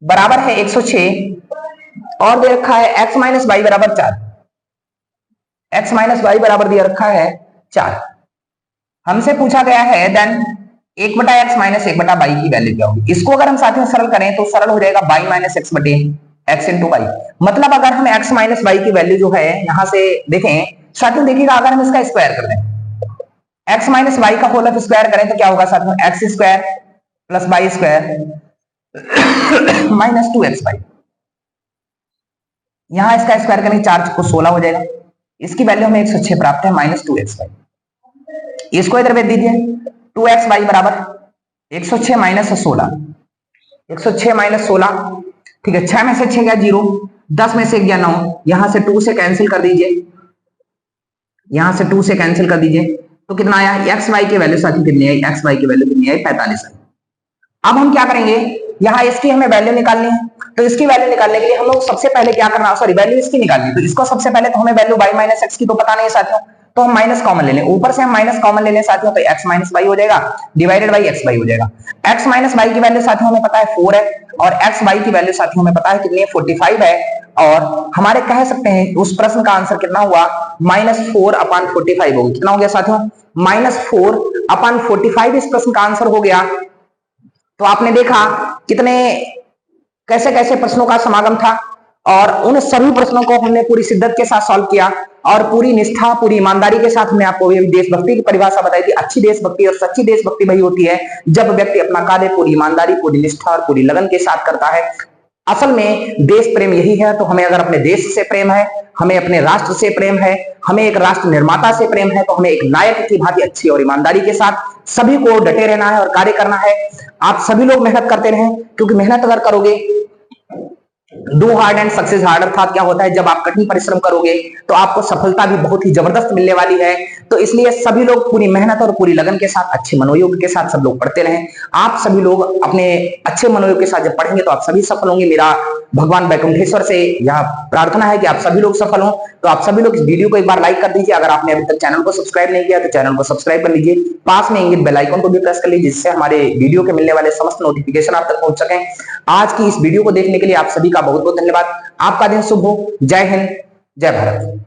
बराबर है 106, और दे रखा है एक्स माइनस वाई बराबर 4। एक्स माइनस वाई बराबर दिया रखा है 4। हमसे पूछा गया है देन 1/x माइनस 1/y की वैल्यू क्या होगी। इसको अगर हम साथियों सरल करें तो सरल हो जाएगा y माइनस एक्स बटे एक्स इंटू वाई। मतलब अगर हम x माइनस वाई की वैल्यू जो है यहां से देखें साथियों, देखिएगा अगर हम इसका स्क्वायर कर दें, x माइनस वाई का होल स्क्वायर करें तो क्या होगा साथियों, x square plus y square minus 2xy। यहां इसका स्क्वायर करें 4 को 16 हो जाएगा। इसकी वैल्यू हमें 106 प्राप्त है, माइनस 2xy। इसको इधर भेज दीजिए, 2xy बराबर 106 माइनस 16, 106 माइनस 16। ठीक है, 6 में से 6 गया 0, 10 में से गया 9, यहां से 2 से कैंसिल कर दीजिए, यहां से 2 से कैंसिल कर दीजिए, तो कितना आया, एक्स वाई की वैल्यू साथी कितनी आई, एक्स वाई की वैल्यू कितनी आई, 45 आई। अब हम क्या करेंगे, यहाँ इसकी हमें वैल्यू निकालनी है, तो इसकी वैल्यू निकालने के लिए हम लोग सबसे पहले क्या करना, सॉरी वैल्यू इसकी निकालनी, तो इसको सबसे पहले तो हमें वैल्यू y माइनस एक्स की तो पता नहीं है साथियों, तो हम माइनस कॉमन ले लें, ऊपर से हम माइनस कॉमन ले लें साथियों, तो x माइनस वाई हो जाएगा डिवाइडेड बाई एक्स वाई हो जाएगा। x माइनस वाई की वैल्यू साथियों हमें पता है 4 है, और x वाई की वैल्यू साथियों हमें पता है कितनी है, 45 है, और हमारे कह सकते हैं उस प्रश्न का आंसर कितना हुआ, -4/45 होगा। कितना हो गया साथियों, -4/45 इस प्रश्न का आंसर हो गया। तो आपने देखा कितने कैसे कैसे प्रश्नों का समागम था, और उन सभी प्रश्नों को हमने पूरी शिद्दत के साथ सॉल्व किया, और पूरी निष्ठा पूरी ईमानदारी के साथ हमने आपको देशभक्ति की परिभाषा बताई थी। अच्छी देशभक्ति और सच्ची देशभक्ति वही होती है जब व्यक्ति अपना कार्य पूरी ईमानदारी पूरी निष्ठा और पूरी लगन के साथ करता है। असल में देश प्रेम यही है। तो हमें अगर अपने देश से प्रेम है, हमें अपने राष्ट्र से प्रेम है, हमें एक राष्ट्र निर्माता से प्रेम है, तो हमें एक नायक की भांति अच्छी और ईमानदारी के साथ सभी को डटे रहना है और कार्य करना है। आप सभी लोग मेहनत करते रहें, क्योंकि मेहनत अगर करोगे, do hard and success hard, अर्थात क्या होता है जब आप कठिन परिश्रम करोगे तो आपको सफलता भी बहुत ही जबरदस्त मिलने वाली है। तो इसलिए सभी लोग पूरी मेहनत और पूरी लगन के साथ अच्छे मनोयोग के साथ सब लोग पढ़ते रहें। आप सभी लोग अपने अच्छे मनोयोग के साथ जब पढ़ेंगे तो आप सभी सफल होंगे। मेरा भगवान वैकुंठेश्वर से यह प्रार्थना है कि आप सभी लोग सफल हो। तो आप सभी लोग इस वीडियो को एक बार लाइक कर दीजिए। अगर आपने अभी तक चैनल को सब्सक्राइब नहीं किया तो चैनल को सब्सक्राइब कर लीजिए, पास में इंगित बेल आइकन को भी प्रेस कर लीजिए, जिससे हमारे वीडियो के मिलने वाले समस्त नोटिफिकेशन आप तक पहुंच सकें। आज की इस वीडियो को देखने के लिए आप सभी का बहुत बहुत धन्यवाद। आपका दिन शुभ हो। जय हिंद, जय भारत।